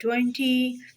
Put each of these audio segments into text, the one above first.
20।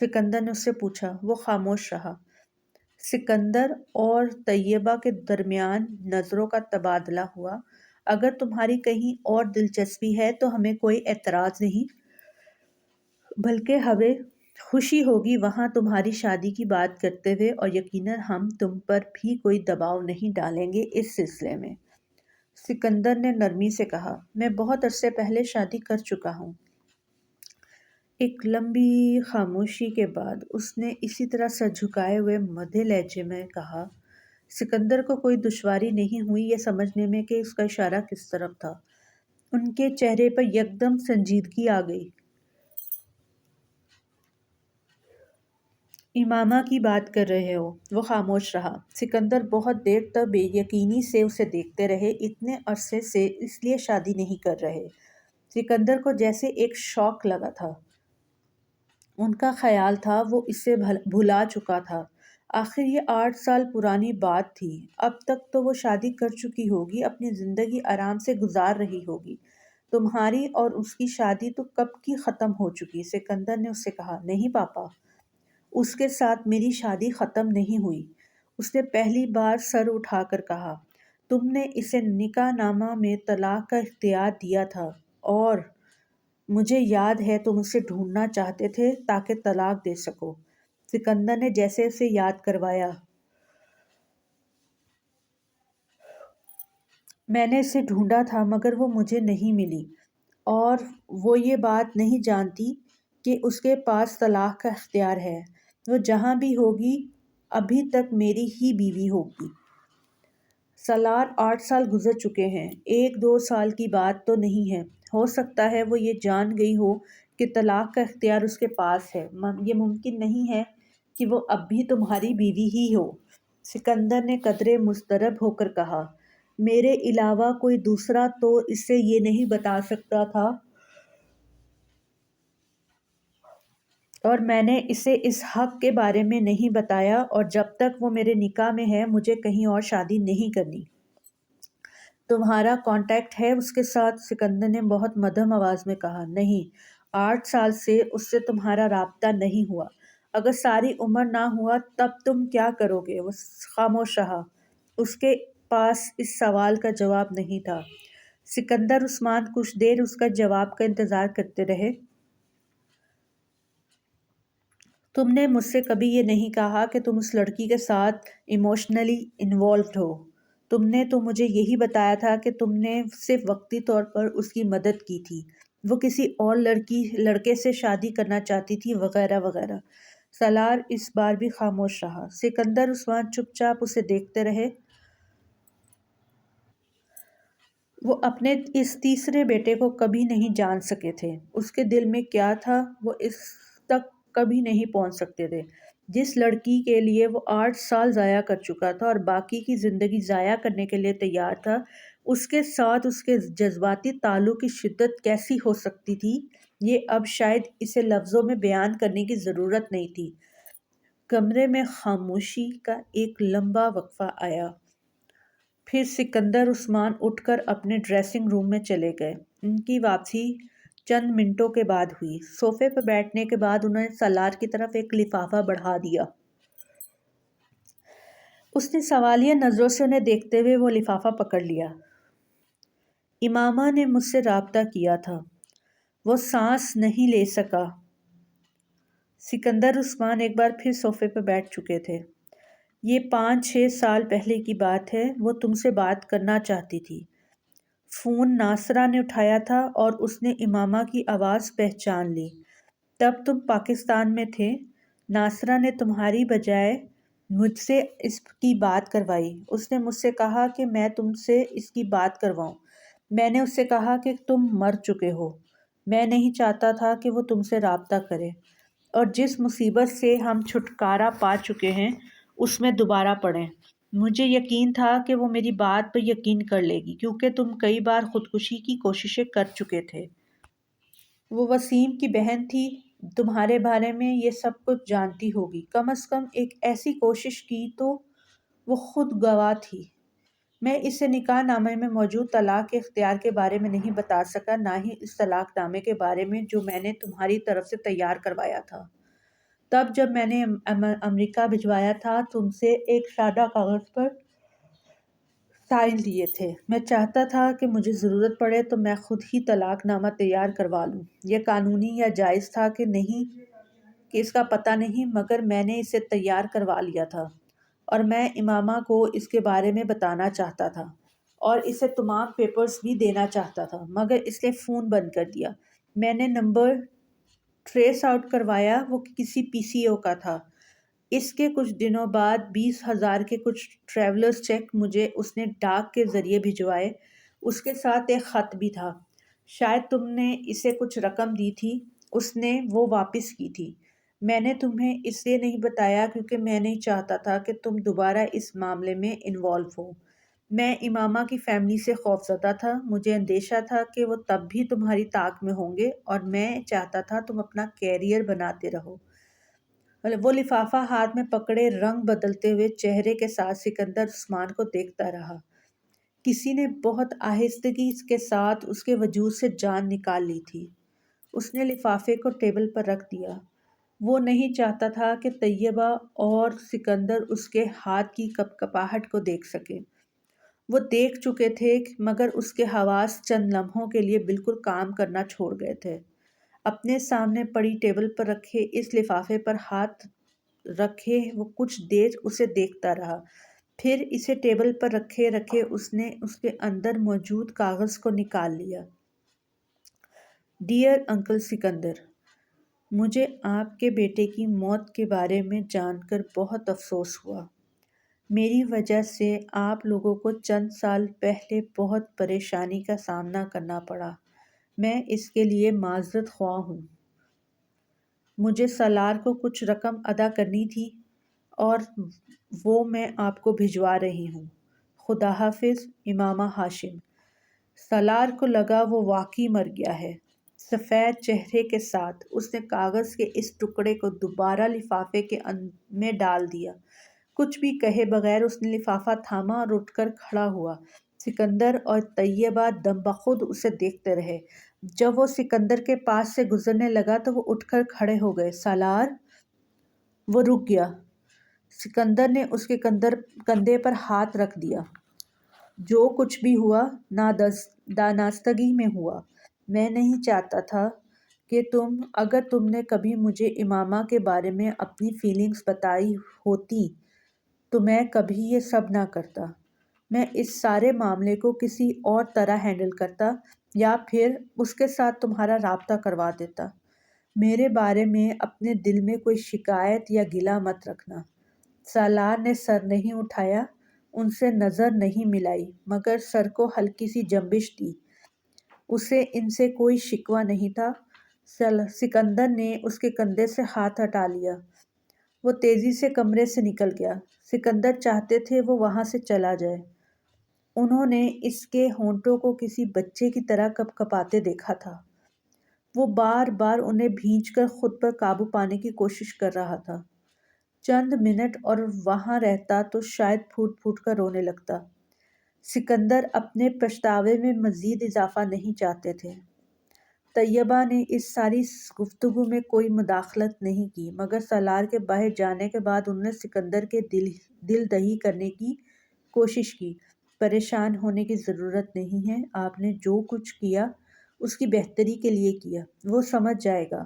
سکندر نے اس سے پوچھا۔ وہ خاموش رہا۔ سکندر اور طیبہ کے درمیان نظروں کا تبادلہ ہوا۔ اگر تمہاری کہیں اور دلچسپی ہے تو ہمیں کوئی اعتراض نہیں، بلکہ ہمیں خوشی ہوگی وہاں تمہاری شادی کی بات کرتے ہوئے، اور یقیناً ہم تم پر بھی کوئی دباؤ نہیں ڈالیں گے اس سلسلے میں۔ سکندر نے نرمی سے کہا، میں بہت عرصے پہلے شادی کر چکا ہوں۔ ایک لمبی خاموشی کے بعد اس نے اسی طرح سر جھکائے ہوئے مدھے لہجے میں کہا۔ سکندر کو کوئی دشواری نہیں ہوئی یہ سمجھنے میں کہ اس کا اشارہ کس طرف تھا۔ ان کے چہرے پر یکدم سنجیدگی آ گئی۔ امامہ کی بات کر رہے ہو؟ وہ خاموش رہا۔ سکندر بہت دیر تک بے یقینی سے اسے دیکھتے رہے۔ اتنے عرصے سے اس لیے شادی نہیں کر رہے؟ سکندر کو جیسے ایک شوق لگا تھا۔ ان کا خیال تھا وہ اسے بھلا چکا تھا۔ آخر یہ 8 سال پرانی بات تھی۔ اب تک تو وہ شادی کر چکی ہوگی، اپنی زندگی آرام سے گزار رہی ہوگی۔ تمہاری اور اس کی شادی تو کب کی ختم ہو چکی۔ سکندر نے اس سے کہا، نہیں پاپا، اس کے ساتھ میری شادی ختم نہیں ہوئی۔ اس نے پہلی بار سر اٹھا کر کہا، تم نے اسے نکاح نامہ میں طلاق کا اختیار دیا تھا، اور مجھے یاد ہے تم اسے ڈھونڈنا چاہتے تھے تاکہ طلاق دے سکو۔ سکندر نے جیسے اسے یاد کروایا، میں نے اسے ڈھونڈا تھا مگر وہ مجھے نہیں ملی، اور وہ یہ بات نہیں جانتی کہ اس کے پاس طلاق کا اختیار ہے۔ وہ جہاں بھی ہوگی ابھی تک میری ہی بیوی ہوگی۔ سالار 8 سال گزر چکے ہیں، 1-2 سال کی بات تو نہیں ہے۔ ہو سکتا ہے وہ یہ جان گئی ہو کہ طلاق کا اختیار اس کے پاس ہے۔ یہ ممکن نہیں ہے کہ وہ اب بھی تمہاری بیوی ہی ہو۔ سکندر نے قدرے مضطرب ہو کر کہا، میرے علاوہ کوئی دوسرا تو اسے یہ نہیں بتا سکتا تھا، اور میں نے اسے اس حق کے بارے میں نہیں بتایا، اور جب تک وہ میرے نکاح میں ہے مجھے کہیں اور شادی نہیں کرنی۔ تمہارا کانٹیکٹ ہے اس کے ساتھ؟ سکندر نے بہت مدھم آواز میں کہا، نہیں، 8 سال سے اس سے تمہارا رابطہ نہیں ہوا۔ اگر ساری عمر نہ ہوا تب تم کیا کرو گے؟ وہ خاموش رہا۔ اس کے پاس اس سوال کا جواب نہیں تھا۔ سکندر عثمان کچھ دیر اس کا جواب کا انتظار کرتے رہے۔ تم نے مجھ سے کبھی یہ نہیں کہا کہ تم اس لڑکی کے ساتھ ایموشنلی انوالوڈ ہو۔ تم نے تو مجھے یہی بتایا تھا کہ تم نے صرف وقتی طور پر اس کی مدد کی تھی، وہ کسی اور لڑکے سے شادی کرنا چاہتی تھی، وغیرہ وغیرہ۔ سالار اس بار بھی خاموش رہا۔ سکندر عثمان چپ چاپ اسے دیکھتے رہے۔ وہ اپنے اس تیسرے بیٹے کو کبھی نہیں جان سکے تھے۔ اس کے دل میں کیا تھا وہ اس تک کبھی نہیں پہنچ سکتے تھے۔ جس لڑکی کے لیے وہ 8 سال ضائع کر چکا تھا اور باقی کی زندگی ضائع کرنے کے لیے تیار تھا، اس کے ساتھ اس کے جذباتی تعلق کی شدت کیسی ہو سکتی تھی، یہ اب شاید اسے لفظوں میں بیان کرنے کی ضرورت نہیں تھی۔ کمرے میں خاموشی کا ایک لمبا وقفہ آیا۔ پھر سکندر عثمان اٹھ کر اپنے ڈریسنگ روم میں چلے گئے۔ ان کی واپسی چند منٹوں کے بعد ہوئی۔ صوفے پر بیٹھنے کے بعد انہوں نے سالار کی طرف ایک لفافہ بڑھا دیا۔ اس نے سوالیہ نظروں سے انہیں دیکھتے ہوئے وہ لفافہ پکڑ لیا۔ امامہ نے مجھ سے رابطہ کیا تھا، وہ سانس نہیں لے سکا۔ سکندر عثمان ایک بار پھر صوفے پر بیٹھ چکے تھے۔ یہ 5-6 سال پہلے کی بات ہے، وہ تم سے بات کرنا چاہتی تھی۔ فون ناصرہ نے اٹھایا تھا اور اس نے امامہ کی آواز پہچان لی۔ تب تم پاکستان میں تھے۔ ناصرہ نے تمہاری بجائے مجھ سے اس کی بات کروائی۔ اس نے مجھ سے کہا کہ میں تم سے اس کی بات کرواؤں۔ میں نے اس سے کہا کہ تم مر چکے ہو۔ میں نہیں چاہتا تھا کہ وہ تم سے رابطہ کرے، اور جس مصیبت سے ہم چھٹکارا پا چکے ہیں اس میں دوبارہ پڑیں۔ مجھے یقین تھا کہ وہ میری بات پر یقین کر لے گی، کیونکہ تم کئی بار خودکشی کی کوششیں کر چکے تھے۔ وہ وسیم کی بہن تھی، تمہارے بارے میں یہ سب کچھ جانتی ہوگی۔ کم از کم ایک ایسی کوشش کی تو وہ خود گواہ تھی۔ میں اسے نکاح نامے میں موجود طلاق کے اختیار کے بارے میں نہیں بتا سکا، نہ ہی اس طلاق نامے کے بارے میں جو میں نے تمہاری طرف سے تیار کروایا تھا۔ تب جب میں نے امریکہ بھجوایا تھا تم سے ایک سادہ کاغذ پر سائن لیے تھے۔ میں چاہتا تھا کہ مجھے ضرورت پڑے تو میں خود ہی طلاق نامہ تیار کروا لوں۔ یہ قانونی یا جائز تھا کہ نہیں کہ اس کا پتہ نہیں، مگر میں نے اسے تیار کروا لیا تھا اور میں امامہ کو اس کے بارے میں بتانا چاہتا تھا اور اسے تمام پیپرز بھی دینا چاہتا تھا، مگر اس نے فون بند کر دیا۔ میں نے نمبر ٹریس آؤٹ کروایا، وہ کسی پی سی او کا تھا۔ اس کے کچھ دنوں بعد 20,000 کے کچھ ٹریولرز چیک مجھے اس نے ڈاک کے ذریعے بھجوائے۔ اس کے ساتھ ایک خط بھی تھا، شاید تم نے اسے کچھ رقم دی تھی، اس نے وہ واپس کی تھی۔ میں نے تمہیں اس لیے نہیں بتایا کیونکہ میں نہیں چاہتا تھا کہ تم دوبارہ اس معاملے میں انوالو ہو۔ میں امامہ کی فیملی سے خوفزدہ تھا، مجھے اندیشہ تھا کہ وہ تب بھی تمہاری طاق میں ہوں گے اور میں چاہتا تھا تم اپنا کیریئر بناتے رہو۔ وہ لفافہ ہاتھ میں پکڑے رنگ بدلتے ہوئے چہرے کے ساتھ سکندر عثمان کو دیکھتا رہا۔ کسی نے بہت آہستگی کے ساتھ اس کے وجود سے جان نکال لی تھی۔ اس نے لفافے کو ٹیبل پر رکھ دیا۔ وہ نہیں چاہتا تھا کہ طیبہ اور سکندر اس کے ہاتھ کی کپکپاہٹ کو دیکھ سکیں۔ وہ دیکھ چکے تھے مگر اس کے حواس چند لمحوں کے لیے بالکل کام کرنا چھوڑ گئے تھے۔ اپنے سامنے پڑی ٹیبل پر رکھے اس لفافے پر ہاتھ رکھے وہ کچھ دیر اسے دیکھتا رہا، پھر اسے ٹیبل پر رکھے رکھے اس نے اس کے اندر موجود کاغذ کو نکال لیا۔ ڈیئر انکل سکندر، مجھے آپ کے بیٹے کی موت کے بارے میں جان کر بہت افسوس ہوا۔ میری وجہ سے آپ لوگوں کو چند سال پہلے بہت پریشانی کا سامنا کرنا پڑا، میں اس کے لیے معذرت خواہ ہوں۔ مجھے سالار کو کچھ رقم ادا کرنی تھی اور وہ میں آپ کو بھجوا رہی ہوں۔ خدا حافظ، امامہ ہاشم۔ سالار کو لگا وہ واقعی مر گیا ہے۔ سفید چہرے کے ساتھ اس نے کاغذ کے اس ٹکڑے کو دوبارہ لفافے کے میں ڈال دیا۔ کچھ بھی کہے بغیر اس نے لفافہ تھاما اور اٹھ کر کھڑا ہوا۔ سکندر اور طیبہ دم بخود اسے دیکھتے رہے۔ جب وہ سکندر کے پاس سے گزرنے لگا تو وہ اٹھ کر کھڑے ہو گئے۔ سالار! وہ رک گیا۔ سکندر نے اس کے کندھے پر ہاتھ رکھ دیا۔ جو کچھ بھی ہوا دانستگی میں ہوا۔ میں نہیں چاہتا تھا کہ اگر تم نے کبھی مجھے امامہ کے بارے میں اپنی فیلنگز بتائی ہوتی تو میں کبھی یہ سب نہ کرتا۔ میں اس سارے معاملے کو کسی اور طرح ہینڈل کرتا یا پھر اس کے ساتھ تمہارا رابطہ کروا دیتا۔ میرے بارے میں اپنے دل میں کوئی شکایت یا گلہ مت رکھنا۔ سالار نے سر نہیں اٹھایا، ان سے نظر نہیں ملائی، مگر سر کو ہلکی سی جنبش دی۔ اسے ان سے کوئی شکوہ نہیں تھا۔ سکندر نے اس کے کندھے سے ہاتھ ہٹا لیا۔ وہ تیزی سے کمرے سے نکل گیا۔ سکندر چاہتے تھے وہ وہاں سے چلا جائے۔ انہوں نے اس کے ہونٹوں کو کسی بچے کی طرح کپکپاتے دیکھا تھا۔ وہ بار بار انہیں بھینچ کر خود پر قابو پانے کی کوشش کر رہا تھا۔ چند منٹ اور وہاں رہتا تو شاید پھوٹ پھوٹ کر رونے لگتا۔ سکندر اپنے پچھتاوے میں مزید اضافہ نہیں چاہتے تھے۔ طیبہ نے اس ساری گفتگو میں کوئی مداخلت نہیں کی، مگر سالار کے باہر جانے کے بعد انہوں نے سکندر کے دل دہی کرنے کی کوشش کی۔ پریشان ہونے کی ضرورت نہیں ہے، آپ نے جو کچھ کیا اس کی بہتری کے لیے کیا، وہ سمجھ جائے گا۔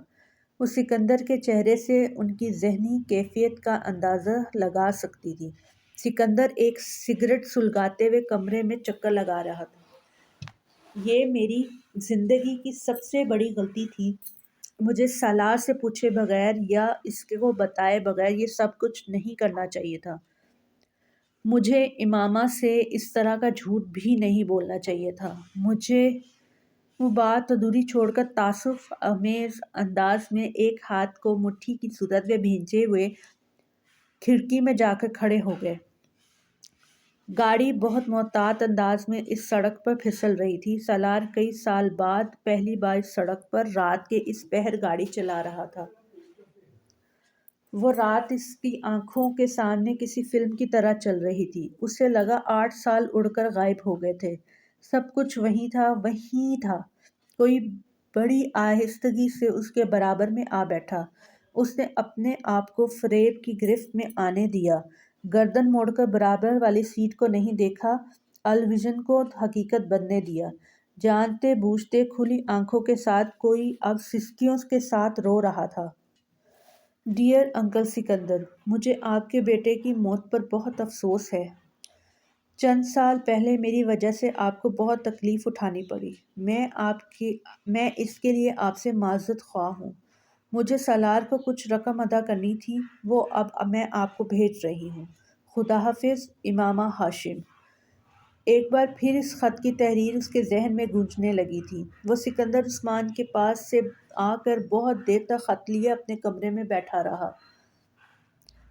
وہ سکندر کے چہرے سے ان کی ذہنی کیفیت کا اندازہ لگا سکتی تھی۔ سکندر ایک سگریٹ سلگاتے ہوئے کمرے میں چکر لگا رہا تھا۔ یہ میری زندگی کی سب سے بڑی غلطی تھی۔ مجھے سالار سے پوچھے بغیر یا اس کو بتائے بغیر یہ سب کچھ نہیں کرنا چاہیے تھا۔ مجھے امامہ سے اس طرح کا جھوٹ بھی نہیں بولنا چاہیے تھا۔ مجھے وہ بات ادھوری چھوڑ کر تعصب آمیز انداز میں ایک ہاتھ کو مٹھی کی صورت میں بھینچے ہوئے کھڑکی میں جا کر کھڑے ہو گئے۔ گاڑی بہت محتاط انداز میں اس سڑک پر پھسل رہی تھی۔ سالار کئی سال بعد پہلی بار اس سڑک پر رات کے اس پہر گاڑی چلا رہا تھا۔ وہ رات اس کی آنکھوں کے سامنے کسی فلم کی طرح چل رہی تھی۔ اسے لگا 8 سال اڑ کر غائب ہو گئے تھے۔ سب کچھ وہیں تھا، وہیں تھا۔ کوئی بڑی آہستگی سے اس کے برابر میں آ بیٹھا۔ اس نے اپنے آپ کو فریب کی گرفت میں آنے دیا، گردن موڑ کر برابر والی سیٹ کو نہیں دیکھا، الویژن کو حقیقت بننے دیا۔ جانتے بوجھتے کھلی آنکھوں کے ساتھ کوئی اب سستیوں کے ساتھ رو رہا تھا۔ ڈیئر انکل سکندر، مجھے آپ کے بیٹے کی موت پر بہت افسوس ہے۔ چند سال پہلے میری وجہ سے آپ کو بہت تکلیف اٹھانی پڑی۔ میں اس کے لیے آپ سے معذرت خواہ ہوں۔ مجھے سالار کو کچھ رقم ادا کرنی تھی، وہ اب میں آپ کو بھیج رہی ہوں۔ خدا حافظ، امامہ ہاشم۔ ایک بار پھر اس خط کی تحریر اس کے ذہن میں گونجنے لگی تھی۔ وہ سکندر عثمان کے پاس سے آ کر بہت دیر تک خط لیے اپنے کمرے میں بیٹھا رہا۔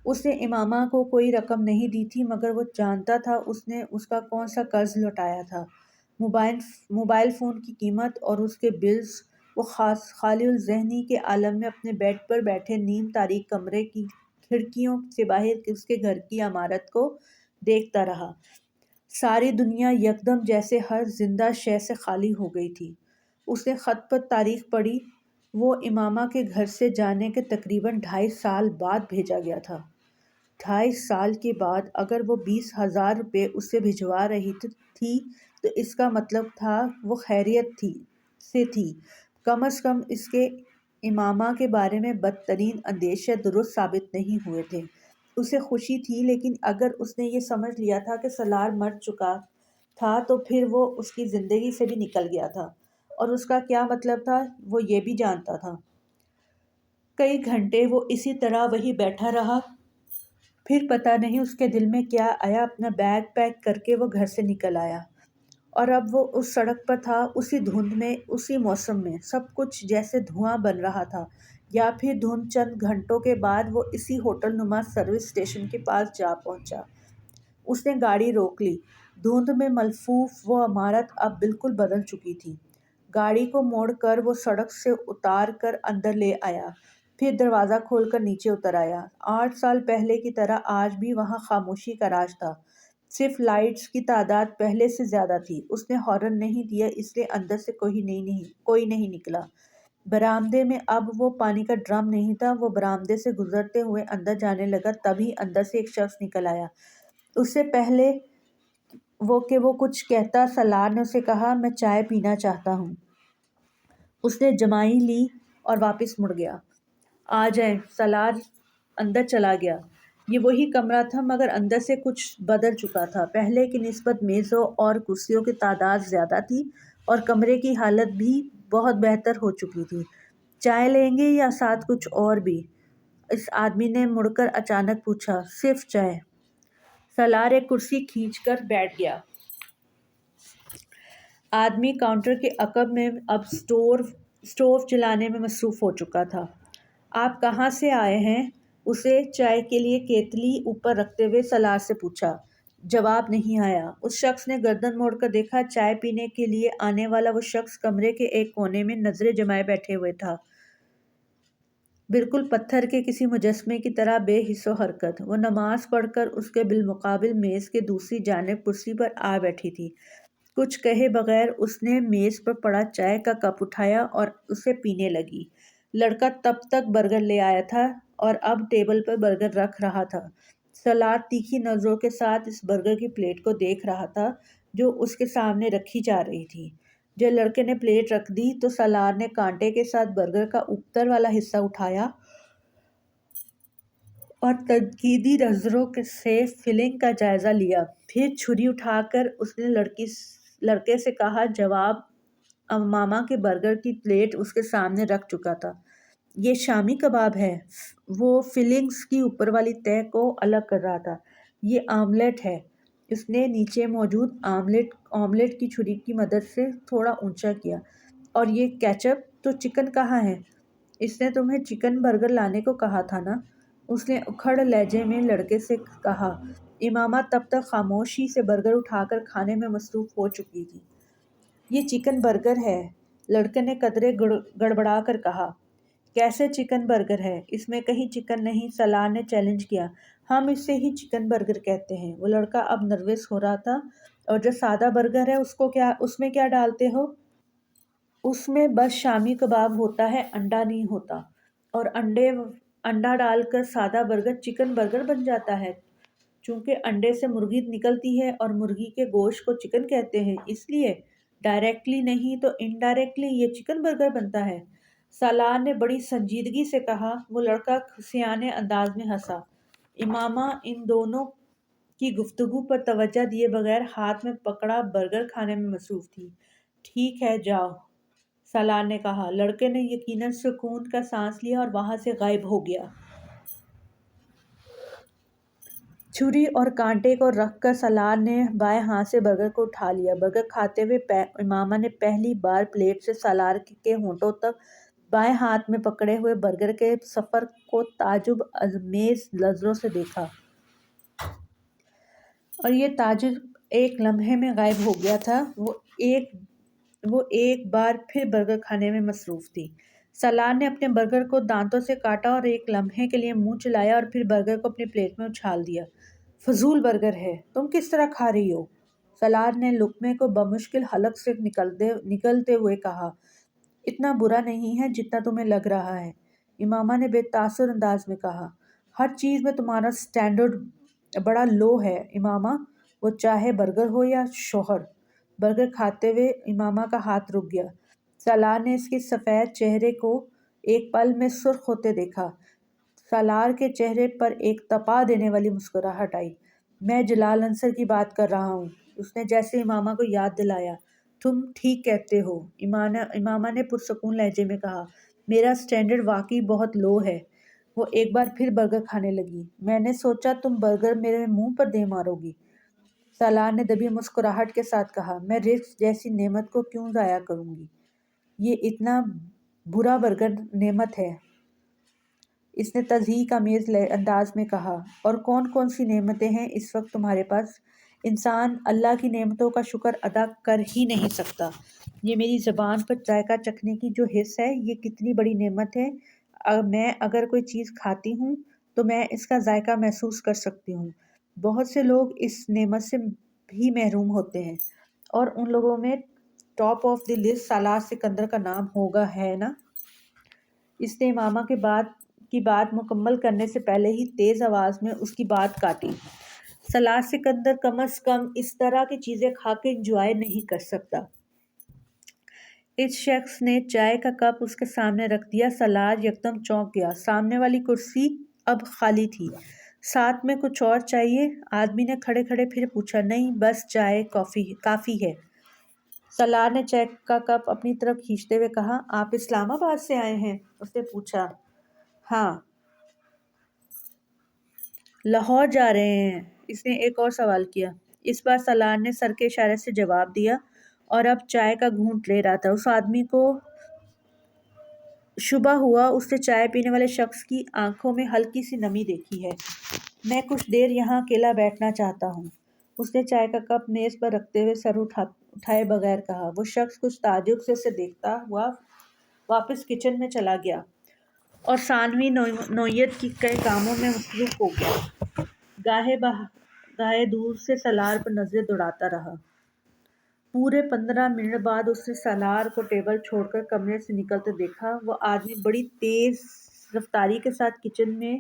اس نے امامہ کو کوئی رقم نہیں دی تھی، مگر وہ جانتا تھا اس نے اس کا کون سا قرض لوٹایا تھا۔ موبائل فون کی قیمت اور اس کے بلز۔ وہ خالی الذہنی کے عالم میں اپنے بیڈ پر بیٹھے نیم تاریک کمرے کی کھڑکیوں سے باہر اس کے گھر کی عمارت کو دیکھتا رہا۔ ساری دنیا یکدم جیسے ہر زندہ شے سے خالی ہو گئی تھی۔ اس نے خط پر تاریخ پڑھی، وہ امامہ کے گھر سے جانے کے تقریباً 2.5 سال بعد بھیجا گیا تھا۔ 2.5 سال کے بعد اگر وہ 20,000 روپے اسے بھجوا رہی تھی تو اس کا مطلب تھا وہ خیریت سے تھی۔ کم از کم اس کے امامہ کے بارے میں بدترین اندیشے درست ثابت نہیں ہوئے تھے۔ اسے خوشی تھی، لیکن اگر اس نے یہ سمجھ لیا تھا کہ سالار مر چکا تھا تو پھر وہ اس کی زندگی سے بھی نکل گیا تھا، اور اس کا کیا مطلب تھا وہ یہ بھی جانتا تھا۔ کئی گھنٹے وہ اسی طرح وہیں بیٹھا رہا، پھر پتہ نہیں اس کے دل میں کیا آیا، اپنا بیگ پیک کر کے وہ گھر سے نکل آیا۔ اور اب وہ اس سڑک پر تھا، اسی دھند میں، اسی موسم میں، سب کچھ جیسے دھواں بن رہا تھا۔ یا پھر دھند چند گھنٹوں کے بعد وہ اسی ہوٹل نما سروس اسٹیشن کے پاس جا پہنچا۔ اس نے گاڑی روک لی۔ دھند میں ملفوف وہ عمارت اب بالکل بدل چکی تھی۔ گاڑی کو موڑ کر وہ سڑک سے اتار کر اندر لے آیا، پھر دروازہ کھول کر نیچے اتر آیا۔ 8 سال پہلے کی طرح آج بھی وہاں خاموشی کا راج تھا، صرف لائٹس کی تعداد پہلے سے زیادہ تھی۔ اس نے ہارن نہیں دیا، اس لیے اندر سے کوئی نہیں نکلا۔ برآمدے میں اب وہ پانی کا ڈرم نہیں تھا۔ وہ برآمدے سے گزرتے ہوئے اندر جانے لگا، تبھی اندر سے ایک شخص نکل آیا۔ اس سے پہلے کہ وہ کچھ کہتا، سالار نے اسے کہا، میں چائے پینا چاہتا ہوں۔ اس نے جمائی لی اور واپس مڑ گیا۔ آ جائیں۔ سالار اندر چلا گیا۔ یہ وہی کمرہ تھا، مگر اندر سے کچھ بدل چکا تھا۔ پہلے کی نسبت میزوں اور کرسیوں کی تعداد زیادہ تھی، اور کمرے کی حالت بھی بہت بہتر ہو چکی تھی۔ چائے لیں گے یا ساتھ کچھ اور بھی؟ اس آدمی نے مڑ کر اچانک پوچھا۔ صرف چائے۔ سالار ایک کرسی کھینچ کر بیٹھ گیا۔ آدمی کاؤنٹر کے عقب میں اب سٹوو جلانے میں مصروف ہو چکا تھا۔ آپ کہاں سے آئے ہیں؟ اسے چائے کے لیے کیتلی اوپر رکھتے ہوئے سالار سے پوچھا۔ جواب نہیں آیا۔ اس شخص نے گردن موڑ کر دیکھا۔ چائے پینے کے لیے آنے والا وہ شخص کمرے کے ایک کونے میں نظریں جمائے بیٹھے ہوئے تھا، بالکل پتھر کے کسی مجسمے کی طرح بے حس و حرکت۔ وہ نماز پڑھ کر اس کے بالمقابل میز کے دوسری جانب کرسی پر آ بیٹھی تھی۔ کچھ کہے بغیر اس نے میز پر پڑا چائے کا کپ اٹھایا اور اسے پینے لگی۔ لڑکا تب تک برگر لے آیا تھا اور اب ٹیبل پر برگر رکھ رہا تھا۔ سالار تیکھی نظروں کے ساتھ اس برگر کی پلیٹ کو دیکھ رہا تھا جو اس کے سامنے رکھی جا رہی تھی۔ جب لڑکے نے پلیٹ رکھ دی تو سالار نے کانٹے کے ساتھ برگر کا اوپر والا حصہ اٹھایا اور تنقیدی نظروں سے فلنگ کا جائزہ لیا۔ پھر چھری اٹھا کر اس نے لڑکے سے کہا، جواب امامہ کے برگر کی پلیٹ اس کے سامنے رکھ چکا تھا۔ یہ شامی کباب ہے۔ وہ فلنگز کی اوپر والی تہہ کو الگ کر رہا تھا۔ یہ آملیٹ ہے۔ اس نے نیچے موجود آملیٹ کی چھری کی مدد سے تھوڑا اونچا کیا۔ اور یہ کیچپ؟ تو چکن کہاں ہے؟ اس نے تمہیں چکن برگر لانے کو کہا تھا نا؟ اس نے اکھڑ لہجے میں لڑکے سے کہا۔ امامہ تب تک خاموشی سے برگر اٹھا کر کھانے میں مصروف ہو چکی تھی۔ یہ چکن برگر ہے، لڑکے نے قدرے گڑبڑا کر کہا۔ کیسے چکن برگر ہے؟ اس میں کہیں چکن نہیں، سالار نے چیلنج کیا۔ ہم اسے ہی چکن برگر کہتے ہیں۔ وہ لڑکا اب نروس ہو رہا تھا۔ اور جو سادہ برگر ہے اس میں کیا ڈالتے ہو؟ اس میں بس شامی کباب ہوتا ہے، انڈا نہیں ہوتا۔ اور انڈے انڈا ڈال کر سادہ برگر چکن برگر بن جاتا ہے۔ چونکہ انڈے سے مرغی نکلتی ہے اور مرغی کے گوشت کو چکن کہتے ہیں، اس لیے ڈائریکٹلی نہیں تو انڈائریکٹلی یہ چکن برگر بنتا ہے۔ سالار نے بڑی سنجیدگی سے کہا۔ وہ لڑکا سیانے انداز میں ہنسا۔ امامہ ان دونوں کی گفتگو پر توجہ دیے بغیر ہاتھ میں پکڑا برگر کھانے میں مصروف تھی۔ ٹھیک ہے جاؤ، سالار نے کہا۔ لڑکے نے یقیناً سکون کا سانس لیا اور وہاں سے غائب ہو گیا۔ چھری اور کانٹے کو رکھ کر سالار نے بائیں ہاتھ سے برگر کو اٹھا لیا۔ برگر کھاتے ہوئے امامہ نے پہلی بار پلیٹ سے سالار کے ہونٹوں تک بائیں ہاتھ میں پکڑے ہوئے برگر کے سفر کو تعجب آمیز نظروں سے دیکھا، اور یہ تعجب ایک لمحے میں غائب ہو گیا تھا۔ وہ ایک بار پھر برگر کھانے میں مصروف تھی۔ سالار نے اپنے برگر کو دانتوں سے کاٹا اور ایک لمحے کے لیے منہ چلایا اور پھر برگر کو اپنی پلیٹ میں اچھال دیا۔ فضول برگر ہے، تم کس طرح کھا رہی ہو؟ سالار نے لقمے کو بمشکل حلق سے نگلتے ہوئے کہا۔ اتنا برا نہیں ہے جتنا تمہیں لگ رہا ہے، امامہ نے بے تاثر انداز میں کہا۔ ہر چیز میں تمہارا سٹینڈرڈ بڑا لو ہے امامہ، وہ چاہے برگر ہو یا شوہر۔ برگر کھاتے ہوئے امامہ کا ہاتھ رک گیا۔ سالار نے اس کے سفید چہرے کو ایک پل میں سرخ ہوتے دیکھا۔ سالار کے چہرے پر ایک تپا دینے والی مسکراہٹ آئی۔ میں جلال انصر کی بات کر رہا ہوں، اس نے جیسے امامہ کو یاد دلایا۔ تم ٹھیک کہتے ہو، امامہ نے پرسکون لہجے میں کہا۔ میرا سٹینڈرڈ واقعی بہت لو ہے۔ وہ ایک بار پھر برگر کھانے لگی۔ میں نے سوچا تم برگر میرے منہ پر دے مارو گی، سالار نے دبی مسکراہٹ کے ساتھ کہا۔ میں رزق جیسی نعمت کو کیوں ضائع کروں گی؟ یہ اتنا برا برگر نعمت ہے، اس نے تضحیک آمیز انداز میں کہا۔ اور کون کون سی نعمتیں ہیں اس وقت تمہارے پاس؟ انسان اللہ کی نعمتوں کا شکر ادا کر ہی نہیں سکتا۔ یہ میری زبان پر ذائقہ چکھنے کی جو حس ہے، یہ کتنی بڑی نعمت ہے۔ میں اگر کوئی چیز کھاتی ہوں تو میں اس کا ذائقہ محسوس کر سکتی ہوں۔ بہت سے لوگ اس نعمت سے بھی محروم ہوتے ہیں، اور ان لوگوں میں ٹاپ آف دی لسٹ سالار سکندر کا نام ہوگا، ہے نا؟ اس نے امامہ کی بات مکمل کرنے سے پہلے ہی تیز آواز میں اس کی بات کاٹی۔ سالار سکندر کم از کم اس طرح کی چیزیں کھا کے انجوائے نہیں کر سکتا۔ اس شخص نے چائے کا کپ اس کے سامنے رکھ دیا۔ سالار یکدم چونک گیا۔ سامنے والی کرسی اب خالی تھی۔ ساتھ میں کچھ اور چاہیے؟ آدمی نے کھڑے کھڑے پھر پوچھا۔ نہیں، بس چائے کافی ہے، سالار نے چائے کا کپ اپنی طرف کھینچتے ہوئے کہا۔ آپ اسلام آباد سے آئے ہیں؟ اس نے پوچھا۔ ہاں، لاہور جا رہے ہیں، اس نے ایک اور سوال کیا۔ اس بار سالار نے سر کے اشارے سے جواب دیا اور اب چائے کا گھونٹ لے رہا تھا۔ اس آدمی کو شبہ ہوا، اس نے چائے پینے والے شخص کی آنکھوں میں ہلکی سی نمی دیکھی ہے۔ میں کچھ دیر یہاں اکیلا بیٹھنا چاہتا ہوں، اس نے چائے کا کپ میز پر رکھتے ہوئے سر اٹھائے بغیر کہا۔ وہ شخص کچھ تعجب سے اسے دیکھتا ہوا واپس کچن میں چلا گیا اور ثانوی نوعیت کے کاموں میں مصروف ہو گیا۔ گاہے دور سے سالار پر نظریں دوڑاتا رہا۔ پورے 15 منٹ بعد اس نے سالار کو ٹیبل چھوڑ کر کمرے سے نکلتے دیکھا۔ وہ آدمی بڑی تیز رفتاری کے ساتھ کچن میں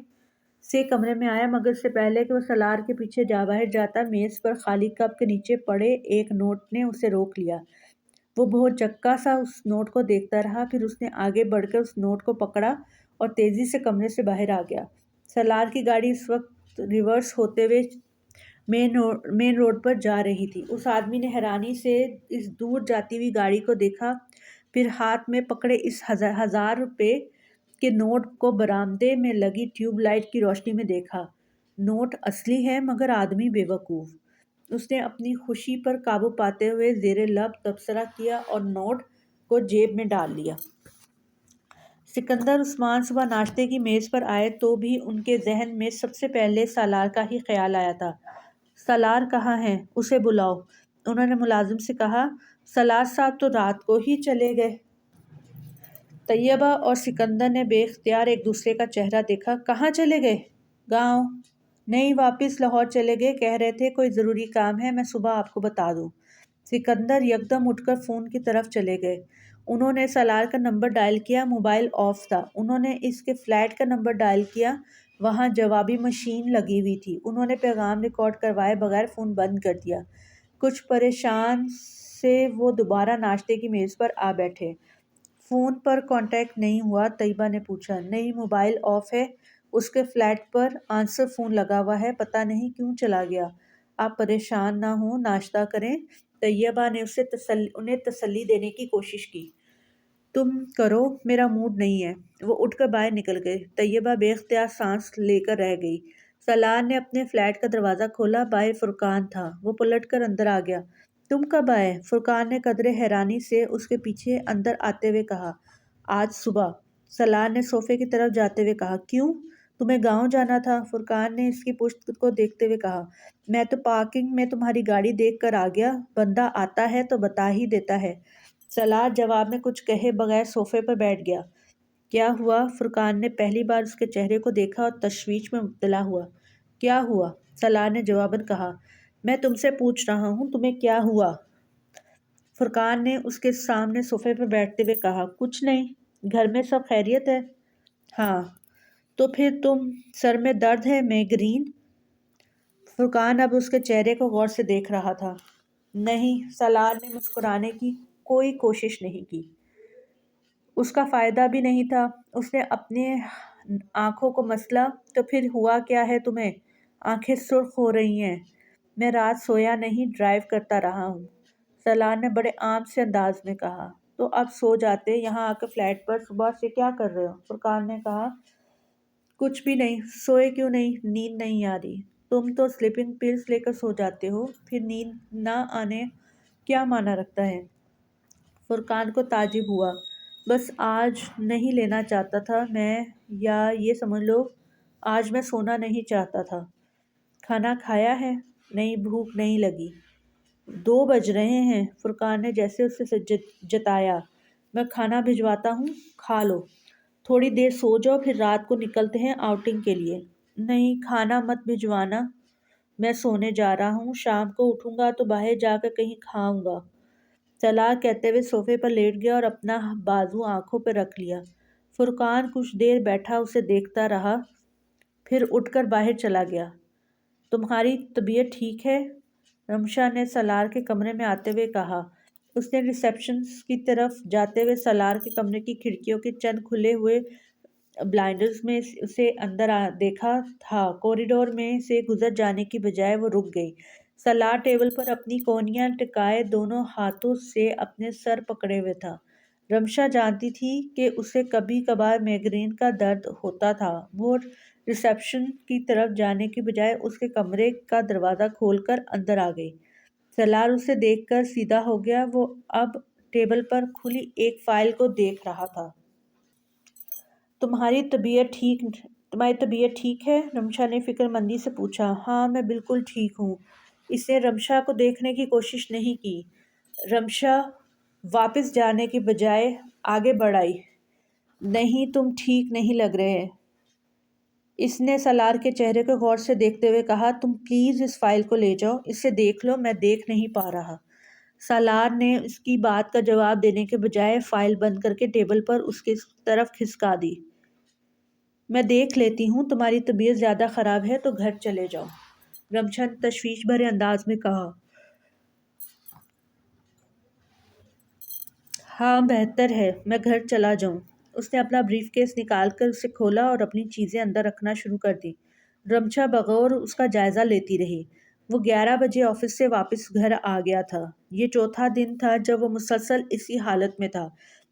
سے کمرے میں آیا، مگر اس سے پہلے کہ وہ سالار کے پیچھے باہر جاتا، میز پر خالی کپ کے نیچے پڑے ایک نوٹ نے اسے روک لیا۔ وہ بہت جکا سا اس نوٹ کو دیکھتا رہا، پھر اس نے آگے بڑھ کر اس نوٹ کو پکڑا اور تیزی سے کمرے سے باہر آ گیا۔ سالار کی گاڑی اس وقت ریورس ہوتے ہوئے مین روڈ پر جا رہی تھی۔ اس آدمی نے حیرانی سے اس دور جاتی ہوئی گاڑی کو دیکھا، پھر ہاتھ میں پکڑے اس 1000 روپے کے نوٹ کو برآمدے میں لگی ٹیوب لائٹ کی روشنی میں دیکھا۔ نوٹ اصلی ہے، مگر آدمی بے وقوف۔ اس نے اپنی خوشی پر قابو پاتے ہوئے زیر لب تبصرہ کیا اور نوٹ کو جیب میں ڈال لیا۔ سکندر عثمان صبح ناشتے کی میز پر آئے تو بھی ان کے ذہن میں سب سے پہلے سالار کا ہی خیال آیا تھا۔ سالار کہاں ہے؟ اسے بلاؤ، انہوں نے ملازم سے کہا۔ سالار صاحب تو رات کو ہی چلے گئے۔ طیبہ اور سکندر نے بے اختیار ایک دوسرے کا چہرہ دیکھا۔ کہاں چلے گئے؟ گاؤں؟ نہیں، واپس لاہور چلے گئے، کہہ رہے تھے کوئی ضروری کام ہے، میں صبح آپ کو بتا دوں۔ سکندر یکدم اٹھ کر فون کی طرف چلے گئے۔ انہوں نے سالار کا نمبر ڈائل کیا، موبائل آف تھا۔ انہوں نے اس کے فلیٹ کا نمبر ڈائل کیا، وہاں جوابی مشین لگی ہوئی تھی۔ انہوں نے پیغام ریکارڈ کروائے بغیر فون بند کر دیا۔ کچھ پریشان سے وہ دوبارہ ناشتے کی میز پر آ بیٹھے۔ فون پر کانٹیکٹ نہیں ہوا؟ طیبہ نے پوچھا۔ نہیں، موبائل آف ہے، اس کے فلیٹ پر آنسر فون لگا ہوا ہے، پتہ نہیں کیوں چلا گیا۔ آپ پریشان نہ ہوں، ناشتہ کریں۔ طیبہ نے انہیں تسلی دینے کی کوشش کی۔ تم کرو، میرا موڈ نہیں ہے۔ وہ اٹھ کر باہر نکل گئے۔ طیبہ بے اختیار سانس لے کر رہ گئی۔ سالار نے اپنے فلیٹ کا دروازہ کھولا، باہر فرقان تھا۔ وہ پلٹ کر اندر آ گیا۔ تم کب آئے؟ فرقان نے قدرے حیرانی سے اس کے پیچھے اندر آتے ہوئے کہا۔ آج صبح، سالار نے صوفے کی طرف جاتے ہوئے کہا۔ کیوں؟ تمہیں گاؤں جانا تھا؟ فرقان نے اس کی پشت کو دیکھتے ہوئے کہا۔ میں تو پارکنگ میں تمہاری گاڑی دیکھ کر آ گیا، بندہ آتا ہے تو بتا ہی دیتا ہے۔ سالار جواب میں کچھ کہے بغیر صوفے پر بیٹھ گیا۔ کیا ہوا؟ فرقان نے پہلی بار اس کے چہرے کو دیکھا اور تشویش میں مبتلا ہوا۔ کیا ہوا؟ سالار نے جواباً کہا۔ میں تم سے پوچھ رہا ہوں، تمہیں کیا ہوا؟ فرقان نے اس کے سامنے صوفے پر بیٹھتے ہوئے کہا۔ کچھ نہیں، گھر میں سب خیریت ہے؟ ہاں۔ تو پھر سر میں درد ہے؟ میگرین؟ فرقان اب اس کے چہرے کو غور سے دیکھ رہا تھا۔ نہیں، سالار نے مسکرانے کی کوئی کوشش نہیں کی۔ اس کا فائدہ بھی نہیں تھا۔ اس نے اپنے آنکھوں کو مسلا۔ تو پھر ہوا کیا ہے تمہیں؟ آنکھیں سرخ ہو رہی ہیں۔ میں رات سویا نہیں، ڈرائیو کرتا رہا ہوں، سالار نے بڑے عام سے انداز میں کہا۔ تو اب سو جاتے یہاں آ کر فلیٹ پر، صبح سے کیا کر رہے ہو؟ فرقان نے کہا۔ کچھ بھی نہیں۔ سوئے کیوں نہیں؟ نیند نہیں آ رہی؟ تم تو سلیپنگ پلز لے کر سو جاتے ہو، پھر نیند نہ آنے کیا معنی رکھتا ہے؟ فرقان کو تعجب ہوا۔ بس آج نہیں لینا چاہتا تھا میں، یا یہ سمجھ لو آج میں سونا نہیں چاہتا تھا۔ کھانا کھایا ہے؟ نہیں، بھوک نہیں لگی۔ 2 بج رہے ہیں، فرقان نے جیسے اسے جتایا۔ میں کھانا بھجواتا ہوں، کھا لو۔ تھوڑی دیر سو جاؤ، پھر رات کو نکلتے ہیں آؤٹنگ کے لیے۔ نہیں، کھانا مت بھجوانا، میں سونے جا رہا ہوں، شام کو اٹھوں گا تو باہر جا کر کہیں کھاؤں گا، سالار کہتے ہوئے صوفے پر لیٹ گیا اور اپنا بازو آنکھوں پہ رکھ لیا۔ فرقان کچھ دیر بیٹھا اسے دیکھتا رہا، پھر اٹھ کر باہر چلا گیا۔ تمہاری طبیعت ٹھیک ہے؟ رمشا نے سالار کے کمرے میں آتے ہوئے کہا۔ اس نے ریسیپشن کی طرف جاتے ہوئے سالار کے کمرے کی کھڑکیوں کے چند کھلے ہوئے بلائنڈز میں اسے اندر دیکھا تھا۔ کوریڈور میں سے گزر جانے کی بجائے وہ رک گئی۔ سالار ٹیبل پر اپنی کونیاں ٹکائے دونوں ہاتھوں سے اپنے سر پکڑے ہوئے تھا۔ رمشا جانتی تھی کہ اسے کبھی کبھار میگرین کا درد ہوتا تھا۔ وہ ریسیپشن کی طرف جانے کی بجائے اس کے کمرے کا دروازہ کھول کر اندر آ گئی۔ سالار اسے دیکھ کر سیدھا ہو گیا۔ وہ اب ٹیبل پر کھلی ایک فائل کو دیکھ رہا تھا۔ تمہاری طبیعت ٹھیک ہے؟ رمشا نے فکر مندی سے پوچھا۔ ہاں، میں بالکل ٹھیک ہوں۔ اس نے رمشا کو دیکھنے کی کوشش نہیں کی۔ رمشا واپس جانے کی بجائے آگے بڑھ آئی۔ نہیں، تم ٹھیک نہیں لگ رہے، اس نے سالار کے چہرے کو غور سے دیکھتے ہوئے کہا۔ تم پلیز اس فائل کو لے جاؤ، اسے دیکھ لو، میں دیکھ نہیں پا رہا۔ سالار نے اس کی بات کا جواب دینے کے بجائے فائل بند کر کے ٹیبل پر اس کی طرف کھسکا دی۔ میں دیکھ لیتی ہوں، تمہاری طبیعت زیادہ خراب ہے تو گھر چلے جاؤ، رمشا نے تشویش بھرے انداز میں کہا۔ ہاں، بہتر ہے میں گھر چلا جاؤں۔ اس نے اپنا بریف کیس نکال کر اسے کھولا اور اپنی چیزیں اندر رکھنا شروع کر دی۔ رمشا بغور اس کا جائزہ لیتی رہی۔ وہ 11 بجے آفس سے واپس گھر آ گیا تھا۔ یہ چوتھا دن تھا جب وہ مسلسل اسی حالت میں تھا۔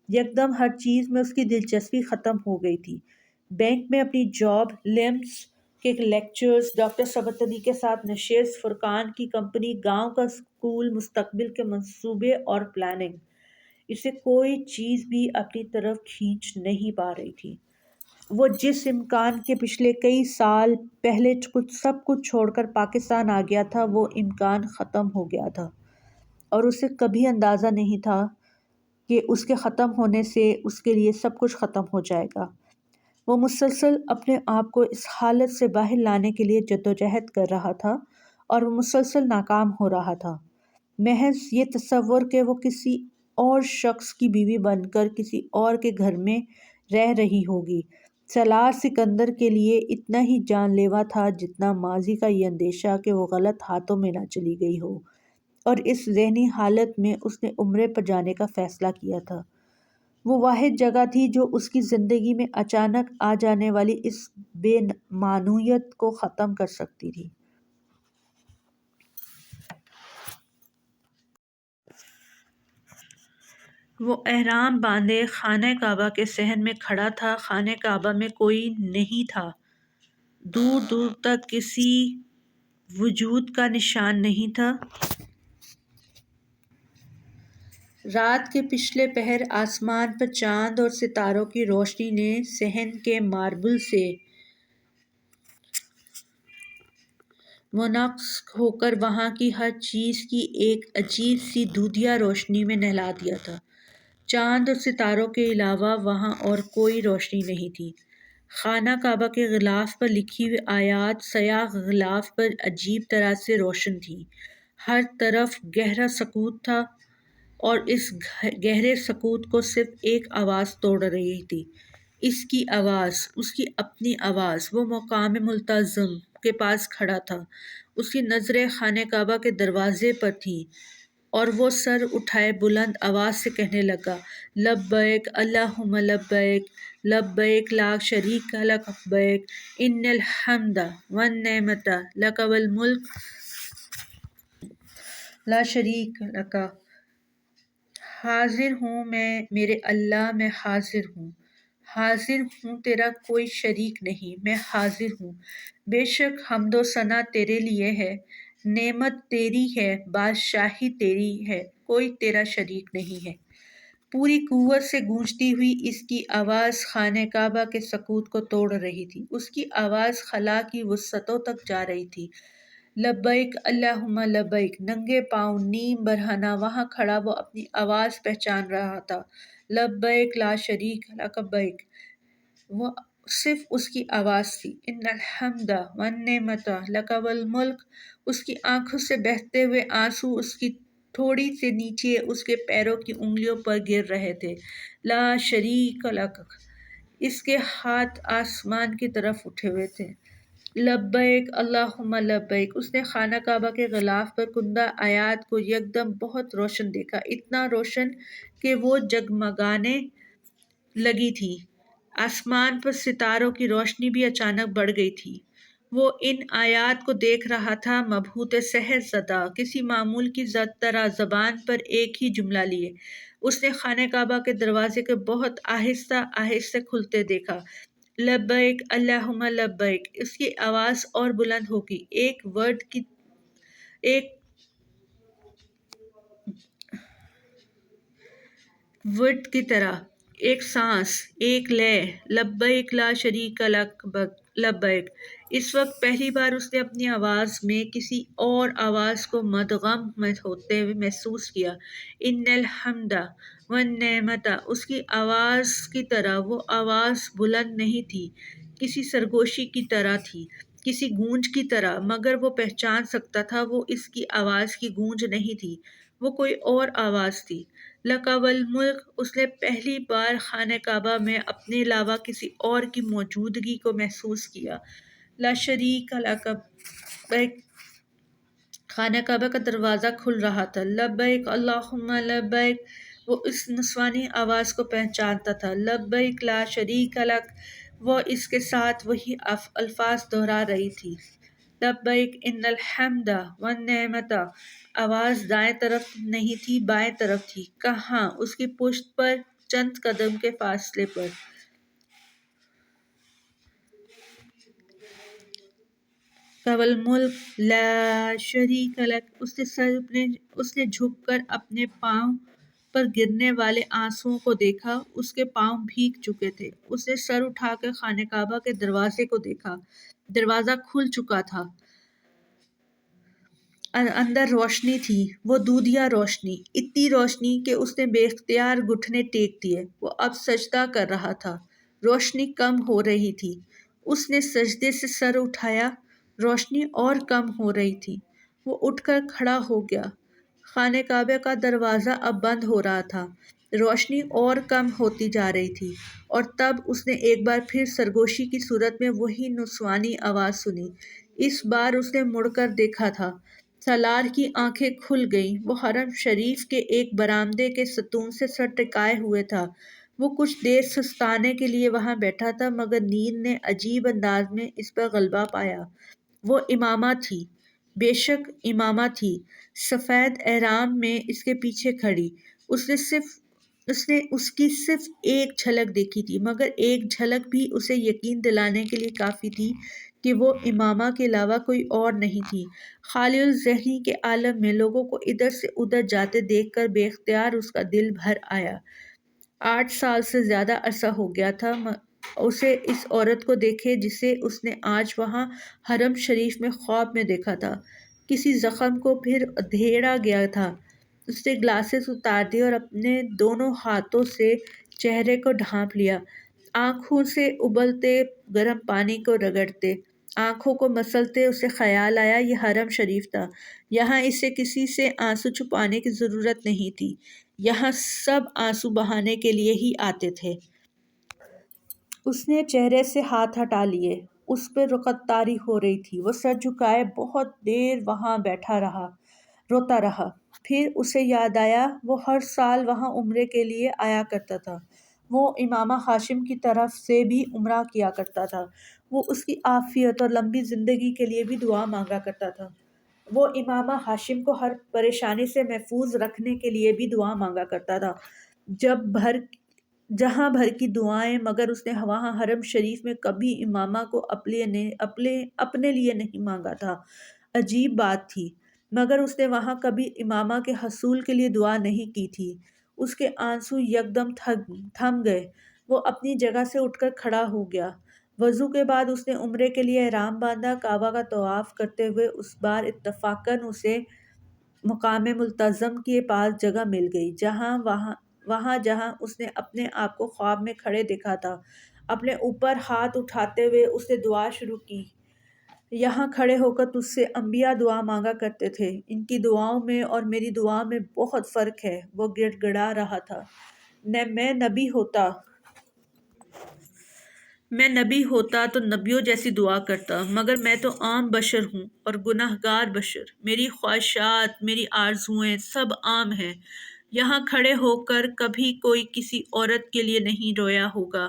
یکدم ہر چیز میں اس کی دلچسپی ختم ہو گئی تھی۔ بینک میں اپنی جاب، لمبس کے لیکچرز، ڈاکٹر سبت علی کے ساتھ نشست، فرقان کی کمپنی، گاؤں کا اسکول، مستقبل کے منصوبے اور پلاننگ۔ اسے کوئی چیز بھی اپنی طرف کھینچ نہیں پا رہی تھی۔ وہ جس امکان کے پچھلے کئی سال پہلے سب کچھ چھوڑ کر پاکستان آ گیا تھا، وہ امکان ختم ہو گیا تھا، اور اسے کبھی اندازہ نہیں تھا کہ اس کے ختم ہونے سے اس کے لیے سب کچھ ختم ہو جائے گا۔ وہ مسلسل اپنے آپ کو اس حالت سے باہر لانے کے لیے جدوجہد کر رہا تھا، اور وہ مسلسل ناکام ہو رہا تھا۔ محض یہ تصور کہ وہ کسی اور شخص کی بیوی بن کر کسی اور کے گھر میں رہ رہی ہوگی۔ سلاد سکندر کے لیے اتنا ہی جان لیوا تھا جتنا ماضی کا یہ اندیشہ کہ وہ غلط ہاتھوں میں نہ چلی گئی ہو، اور اس ذہنی حالت میں اس نے عمرے پر جانے کا فیصلہ کیا تھا۔ وہ واحد جگہ تھی جو اس کی زندگی میں اچانک آ جانے والی اس بے معنویت کو ختم کر سکتی تھی۔ وہ احرام باندھے خانہ کعبہ کے صحن میں کھڑا تھا۔ خانہ کعبہ میں کوئی نہیں تھا، دور دور تک کسی وجود کا نشان نہیں تھا۔ رات کے پچھلے پہر آسمان پر چاند اور ستاروں کی روشنی نے صحن کے ماربل سے منعکس ہو کر وہاں کی ہر چیز کی ایک عجیب سی دودھیا روشنی میں نہلا دیا تھا۔ چاند اور ستاروں کے علاوہ وہاں اور کوئی روشنی نہیں تھی۔ خانہ کعبہ کے غلاف پر لکھی ہوئی آیات سیاہ غلاف پر عجیب طرح سے روشن تھیں۔ ہر طرف گہرا سکوت تھا، اور اس گہرے سکوت کو صرف ایک آواز توڑ رہی تھی، اس کی آواز، اس کی اپنی آواز۔ وہ مقام ملتزم کے پاس کھڑا تھا، اس کی نظریں خانہ کعبہ کے دروازے پر تھیں، اور وہ سر اٹھائے بلند آواز سے کہنے لگا، لبیک اللہم لبیک، لبیک لا شریک لک لبیک، ان الحمد والنعمت لک والملک لا شریک لک۔ حاضر ہوں میں میرے اللہ، میں حاضر ہوں، حاضر ہوں، تیرا کوئی شریک نہیں، میں حاضر ہوں۔ بے شک حمد و ثنا تیرے لیے ہے، نعمت تیری ہے، بادشاہی تیری ہے، کوئی تیرا شریک نہیں ہے۔ پوری قوت سے گونجتی ہوئی اس کی آواز خانہ کعبہ کے سکوت کو توڑ رہی تھی۔ اس کی آواز خلا کی وسعتوں تک جا رہی تھی۔ لبیک اللہم لبیک۔ ننگے پاؤں، نیم برہنہ وہاں کھڑا وہ اپنی آواز پہچان رہا تھا۔ لبیک لا شریک لک لبیک، وہ صرف اس کی آواز تھی۔ ان الحمد والنعمت لک والملک۔ اس کی آنکھوں سے بہتے ہوئے آنسو اس کی تھوڑی سے نیچے اس کے پیروں کی انگلیوں پر گر رہے تھے۔ لا شریک لک، اس کے ہاتھ آسمان کی طرف اٹھے ہوئے تھے۔ لبیک اللہم لبیک۔ اس نے خانہ کعبہ کے غلاف پر کندہ آیات کو یکدم بہت روشن دیکھا، اتنا روشن کہ وہ جگمگانے لگی تھی۔ آسمان پر ستاروں کی روشنی بھی اچانک بڑھ گئی تھی۔ وہ ان آیات کو دیکھ رہا تھا، مبہوت سحر زدہ، کسی معمول کی طرح زبان پر ایک ہی جملہ لیے۔ اس نے خانہ کعبہ کے دروازے کو بہت آہستہ آہستہ کھلتے دیکھا۔ لبیک اللہم لبیک۔ اس کی آواز اور بلند ہوگی، ایک ورڈ کی طرح، ایک سانس، ایک لے۔ لبیک لا شریک لک لبیک۔ اس وقت پہلی بار اس نے اپنی آواز میں کسی اور آواز کو مدغم ہوتے ہوئے محسوس کیا۔ ان الحمد والنعمت۔ اس کی آواز کی طرح وہ آواز بلند نہیں تھی، کسی سرگوشی کی طرح تھی، کسی گونج کی طرح، مگر وہ پہچان سکتا تھا وہ اس کی آواز کی گونج نہیں تھی، وہ کوئی اور آواز تھی۔ لک والملک۔ اس نے پہلی بار خانہ کعبہ میں اپنے علاوہ کسی اور کی موجودگی کو محسوس کیا۔ لا شریک لک لبیک۔ خانہ کعبہ کا دروازہ کھل رہا تھا۔ لبیک اللہم لبیک۔ وہ اس نسوانی آواز کو پہچانتا تھا۔ لبیک لا شریک لک۔ وہ اس کے ساتھ وہی الفاظ دہرا رہی تھی۔ لبیک ان الحمد والنعمت۔ آواز دائیں طرف نہیں تھی، بائیں طرف تھی۔ کہاں؟ اس کی پشت پر، چند قدم کے فاصلے پر۔ والملک لا شریک لک۔ اس نے جھک کر اپنے پاؤں پر گرنے والے آنسوؤں کو دیکھا، اس کے پاؤں بھیگ چکے تھے۔ اس نے سر اٹھا کر خانہ کعبہ کے دروازے کو دیکھا، دروازہ کھل چکا تھا، اندر روشنی تھی، وہ دودھیا روشنی، اتنی روشنی کہ اس نے بے اختیار گھٹنے ٹیک دیے۔ وہ اب سجدہ کر رہا تھا، روشنی کم ہو رہی تھی۔ اس نے سجدے سے سر اٹھایا، روشنی اور کم ہو رہی تھی۔ وہ اٹھ کر کھڑا ہو گیا، خانہ کعبہ کا دروازہ اب بند ہو رہا تھا، روشنی اور کم ہوتی جا رہی تھی، اور تب اس نے ایک بار پھر سرگوشی کی صورت میں وہی نسوانی آواز سنی۔ اس بار اس نے مڑ کر دیکھا تھا۔ سالار کی آنکھیں کھل گئیں۔ وہ حرم شریف کے ایک برآمدے کے ستون سے سر ٹکائے ہوئے تھا۔ وہ کچھ دیر سستانے کے لیے وہاں بیٹھا تھا، مگر نیند نے عجیب انداز میں اس پر غلبہ پایا۔ وہ امامہ تھی، بے شک امامہ تھی، سفید احرام میں اس کے پیچھے کھڑی۔ اس نے اس کی صرف ایک جھلک دیکھی تھی، مگر ایک جھلک بھی اسے یقین دلانے کے لیے کافی تھی کہ وہ امامہ کے علاوہ کوئی اور نہیں تھی۔ خالی الذہنی کے عالم میں لوگوں کو ادھر سے ادھر جاتے دیکھ کر بے اختیار اس کا دل بھر آیا۔ 8 سال سے زیادہ عرصہ ہو گیا تھا اسے اس عورت کو دیکھے جسے اس نے آج وہاں حرم شریف میں خواب میں دیکھا تھا۔ کسی زخم کو پھر ادھیڑا گیا تھا۔ اس نے گلاسز اتار دیے اور اپنے دونوں ہاتھوں سے چہرے کو ڈھانپ لیا، آنکھوں سے ابلتے گرم پانی کو رگڑتے، آنکھوں کو مسلتے۔ اسے خیال آیا یہ حرم شریف تھا، یہاں اسے کسی سے آنسو چھپانے کی ضرورت نہیں تھی، یہاں سب آنسو بہانے کے لیے ہی آتے تھے۔ اس نے چہرے سے ہاتھ ہٹا لیے، اس پہ رقت طاری ہو رہی تھی۔ وہ سر جھکائے بہت دیر وہاں بیٹھا رہا، روتا رہا۔ پھر اسے یاد آیا وہ ہر سال وہاں عمرے کے لیے آیا کرتا تھا، وہ امامہ ہاشم کی طرف سے بھی عمرہ کیا کرتا تھا، وہ اس کی عافیت اور لمبی زندگی کے لیے بھی دعا مانگا کرتا تھا، وہ امامہ ہاشم کو ہر پریشانی سے محفوظ رکھنے کے لیے بھی دعا مانگا کرتا تھا۔ جہاں بھر کی دعائیں، مگر اس نے وہاں حرم شریف میں کبھی امامہ کو اپنے لیے نہیں مانگا تھا۔ عجیب بات تھی، مگر اس نے وہاں کبھی امامہ کے حصول کے لیے دعا نہیں کی تھی۔ اس کے آنسو یکدم تھم گئے، وہ اپنی جگہ سے اٹھ کر کھڑا ہو گیا۔ وضو کے بعد اس نے عمرے کے لیے احرام باندھا۔ کعبہ کا طواف کرتے ہوئے اس بار اتفاقاً اسے مقام ملتزم کے پاس جگہ مل گئی، وہاں جہاں اس نے اپنے آپ کو خواب میں کھڑے دیکھا تھا۔ اپنے اوپر ہاتھ اٹھاتے ہوئے اس نے دعا شروع کی، یہاں کھڑے ہو کر تجھ سے انبیاء دعا مانگا کرتے تھے، ان کی دعاؤں میں اور میری دعا میں بہت فرق ہے۔ وہ گڑ گڑا رہا تھا، میں نبی ہوتا تو نبیوں جیسی دعا کرتا، مگر میں تو عام بشر ہوں اور گناہ گار بشر، میری خواہشات، میری آرزوئیں سب عام ہیں۔ یہاں کھڑے ہو کر کبھی کوئی کسی عورت کے لیے نہیں رویا ہوگا۔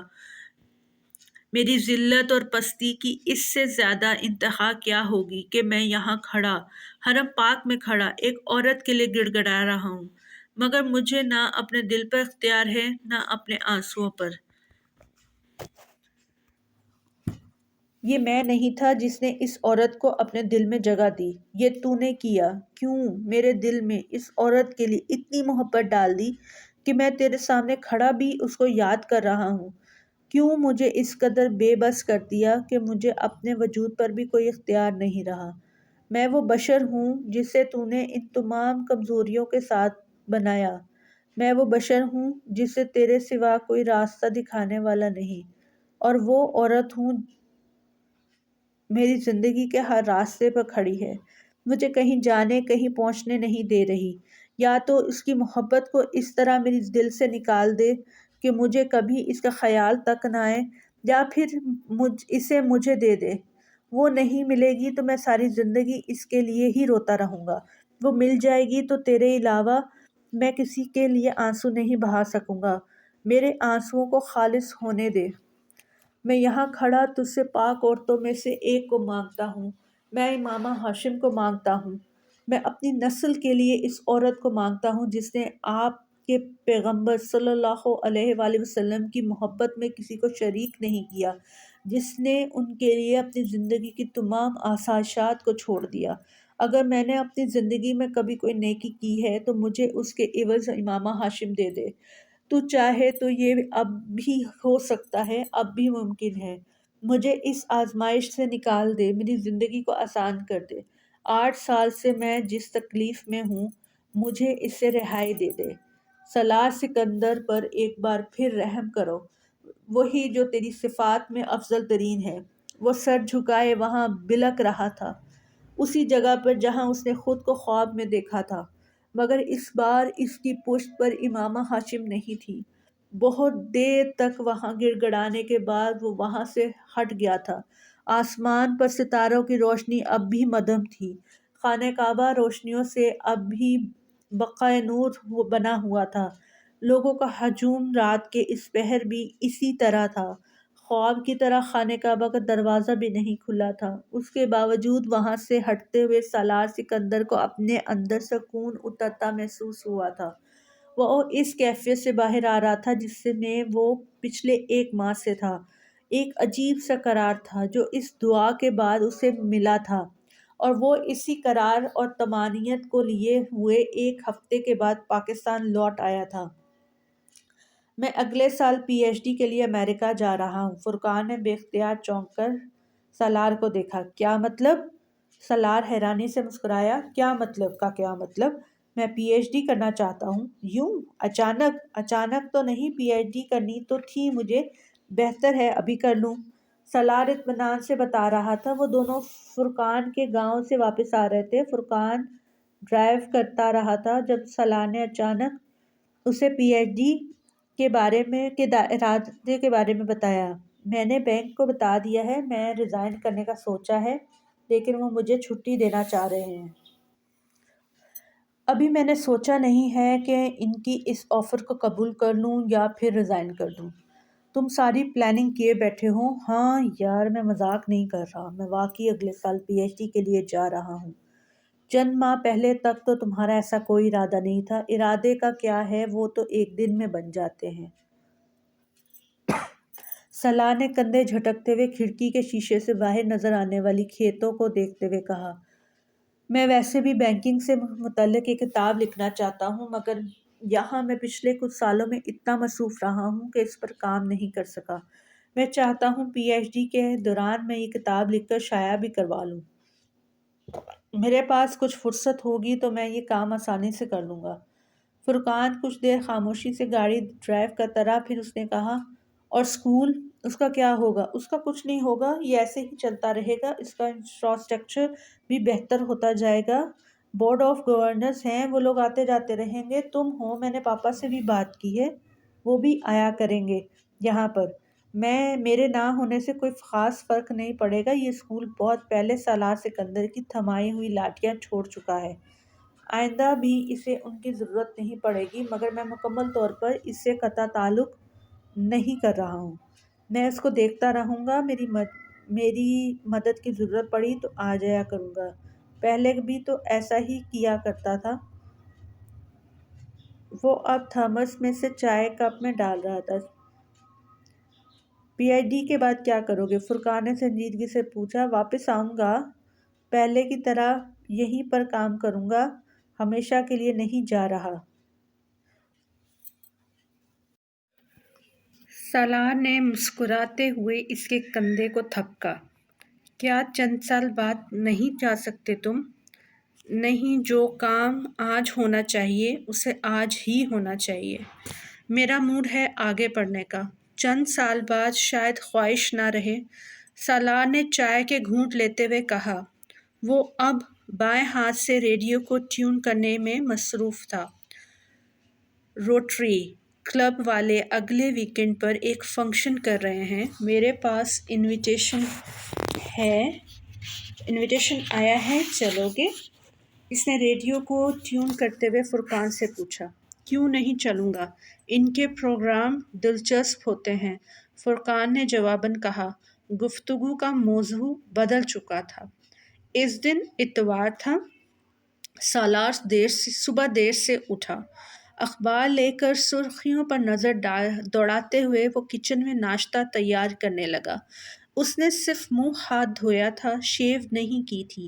میری ذلت اور پستی کی اس سے زیادہ انتہا کیا ہوگی کہ میں یہاں کھڑا، حرم پاک میں کھڑا، ایک عورت کے لیے گڑ گڑا رہا ہوں، مگر مجھے نہ اپنے دل پر اختیار ہے نہ اپنے آنسوؤں پر۔ یہ میں نہیں تھا جس نے اس عورت کو اپنے دل میں جگہ دی، یہ تو نے کیا۔ کیوں میرے دل میں اس عورت کے لیے اتنی محبت ڈال دی کہ میں تیرے سامنے کھڑا بھی اس کو یاد کر رہا ہوں؟ کیوں مجھے اس قدر بے بس کر دیا کہ مجھے اپنے وجود پر بھی کوئی اختیار نہیں رہا؟ میں وہ بشر ہوں جسے تو نے ان تمام کمزوریوں کے ساتھ بنایا، میں وہ بشر ہوں جسے تیرے سوا کوئی راستہ دکھانے والا نہیں، اور وہ عورت ہوں میری زندگی کے ہر راستے پر کھڑی ہے، مجھے کہیں جانے کہیں پہنچنے نہیں دے رہی۔ یا تو اس کی محبت کو اس طرح میری دل سے نکال دے کہ مجھے کبھی اس کا خیال تک نہ آئے، یا پھر اسے مجھے دے دے۔ وہ نہیں ملے گی تو میں ساری زندگی اس کے لیے ہی روتا رہوں گا، وہ مل جائے گی تو تیرے علاوہ میں کسی کے لیے آنسو نہیں بہا سکوں گا۔ میرے آنسوؤں کو خالص ہونے دے۔ میں یہاں کھڑا تجھ سے پاک عورتوں میں سے ایک کو مانگتا ہوں، میں امامہ ہاشم کو مانگتا ہوں، میں اپنی نسل کے لیے اس عورت کو مانگتا ہوں جس نے آپ کے پیغمبر صلی اللہ علیہ وآلہ وسلم کی محبت میں کسی کو شریک نہیں کیا، جس نے ان کے لیے اپنی زندگی کی تمام آسائشات کو چھوڑ دیا۔ اگر میں نے اپنی زندگی میں کبھی کوئی نیکی کی ہے تو مجھے اس کے عوض امامہ ہاشم دے دے۔ تو چاہے تو یہ اب بھی ہو سکتا ہے، اب بھی ممکن ہے، مجھے اس آزمائش سے نکال دے، میری زندگی کو آسان کر دے۔ 8 سال سے میں جس تکلیف میں ہوں، مجھے اس سے رہائی دے دے۔ سالار سکندر پر ایک بار پھر رحم کرو، وہی جو تیری صفات میں افضل ترین ہے۔ وہ سر جھکائے وہاں بلک رہا تھا، اسی جگہ پر جہاں اس نے خود کو خواب میں دیکھا تھا۔ مگر اس بار اس کی پشت پر امامہ ہاشم نہیں تھی۔ بہت دیر تک وہاں گڑ گڑانے کے بعد وہ وہاں سے ہٹ گیا تھا۔ آسمان پر ستاروں کی روشنی اب بھی مدھم تھی۔ خانہ کعبہ روشنیوں سے اب بھی بقائے نور بنا ہوا تھا۔ لوگوں کا ہجوم رات کے اس پہر بھی اسی طرح تھا۔ خواب کی طرح خانہ کعبہ کا دروازہ بھی نہیں کھلا تھا۔ اس کے باوجود وہاں سے ہٹتے ہوئے سالار سکندر کو اپنے اندر سکون اترتا محسوس ہوا تھا۔ وہ اس کیفیت سے باہر آ رہا تھا جس میں وہ پچھلے 1 ماہ سے تھا۔ ایک عجیب سا قرار تھا جو اس دعا کے بعد اسے ملا تھا، اور وہ اسی قرار اور طمانینت کو لیے ہوئے 1 ہفتے کے بعد پاکستان لوٹ آیا تھا۔ میں اگلے سال پی ایچ ڈی کے لیے امریکہ جا رہا ہوں۔ فرقان نے بے اختیار چونک کر سالار کو دیکھا۔ کیا مطلب؟ سالار حیرانی سے مسکرایا۔ کیا مطلب کا کیا مطلب؟ میں پی ایچ ڈی کرنا چاہتا ہوں۔ یوں اچانک تو نہیں، پی ایچ ڈی کرنی تو تھی مجھے، بہتر ہے ابھی کر لوں۔ سالار اطمینان سے بتا رہا تھا۔ وہ دونوں فرقان کے گاؤں سے واپس آ رہے تھے۔ فرقان ڈرائیو کرتا رہا تھا جب سالار نے اچانک اسے پی ایچ ڈی کے ارادے کے بارے میں بتایا۔ میں نے بینک کو بتا دیا ہے، میں ریزائن کرنے کا سوچا ہے، لیکن وہ مجھے چھٹی دینا چاہ رہے ہیں۔ ابھی میں نے سوچا نہیں ہے کہ ان کی اس آفر کو قبول کر لوں یا پھر ریزائن کر دوں۔ تم ساری پلاننگ کیے بیٹھے ہو۔ ہاں یار، میں مذاق نہیں کر رہا، میں واقعی اگلے سال پی ایچ ڈی کے لیے جا رہا ہوں۔ چند ماہ پہلے تک تو تمہارا ایسا کوئی ارادہ نہیں تھا۔ ارادے کا کیا ہے، وہ تو ایک دن میں بن جاتے ہیں۔ سالار نے کندھے جھٹکتے ہوئے کھڑکی کے شیشے سے باہر نظر آنے والی کھیتوں کو دیکھتے ہوئے کہا، میں ویسے بھی بینکنگ سے متعلق ایک کتاب لکھنا چاہتا ہوں، مگر یہاں میں پچھلے کچھ سالوں میں اتنا مصروف رہا ہوں کہ اس پر کام نہیں کر سکا۔ میں چاہتا ہوں پی ایچ ڈی کے دوران میں یہ کتاب لکھ کر شائع بھی کروا لوں۔ میرے پاس کچھ فرصت ہوگی تو میں یہ کام آسانی سے کر لوں گا۔ فرقان کچھ دیر خاموشی سے گاڑی ڈرائیو کرتا رہا، پھر اس نے کہا، اور اسکول، اس کا کیا ہوگا؟ اس کا کچھ نہیں ہوگا، یہ ایسے ہی چلتا رہے گا، اس کا انفراسٹرکچر بھی بہتر ہوتا جائے گا۔ بورڈ آف گورنرز ہیں، وہ لوگ آتے جاتے رہیں گے۔ تم ہو، میں نے پاپا سے بھی بات کی ہے، وہ بھی آیا کریں گے یہاں پر۔ میرے نہ ہونے سے کوئی خاص فرق نہیں پڑے گا۔ یہ اسکول بہت پہلے سالار سکندر کی تھمائی ہوئی لاٹھیاں چھوڑ چکا ہے۔ آئندہ بھی اسے ان کی ضرورت نہیں پڑے گی، مگر میں مکمل طور پر اس سے قطع تعلق نہیں کر رہا ہوں۔ میں اس کو دیکھتا رہوں گا، میری مدد کی ضرورت پڑی تو آ جایا کروں گا۔ پہلے بھی تو ایسا ہی کیا کرتا تھا۔ وہ اب تھرمس میں سے چائے کپ میں ڈال رہا تھا۔ پی ایچ ڈی کے بعد کیا کرو گے؟ فرقان نے سنجیدگی سے پوچھا۔ واپس آؤں گا، پہلے کی طرح یہیں پر کام کروں گا، ہمیشہ کے لیے نہیں جا رہا۔ سالار نے مسکراتے ہوئے اس کے کندھے کو تھپکا۔ کیا چند سال بعد نہیں جا سکتے تم؟ نہیں، جو کام آج ہونا چاہیے اسے آج ہی ہونا چاہیے۔ میرا موڈ ہے آگے بڑھنے کا۔ چند سال بعد شاید خواہش نہ رہے۔ سالار نے چائے کے گھونٹ لیتے ہوئے کہا۔ وہ اب بائیں ہاتھ سے ریڈیو کو ٹیون کرنے میں مصروف تھا۔ روٹری کلب والے اگلے ویکینڈ پر ایک فنکشن کر رہے ہیں، میرے پاس انویٹیشن آیا ہے، چلو گے؟ اس نے ریڈیو کو ٹیون کرتے ہوئے فرقان سے پوچھا۔ کیوں نہیں چلوں گا، ان کے پروگرام دلچسپ ہوتے ہیں، فرقان نے جواباً کہا۔ گفتگو کا موضوع بدل چکا تھا۔ اس دن اتوار تھا۔ سالار صبح دیر سے اٹھا۔ اخبار لے کر سرخیوں پر نظر دوڑاتے ہوئے وہ کچن میں ناشتہ تیار کرنے لگا۔ اس نے صرف منہ ہاتھ دھویا تھا، شیو نہیں کی تھی۔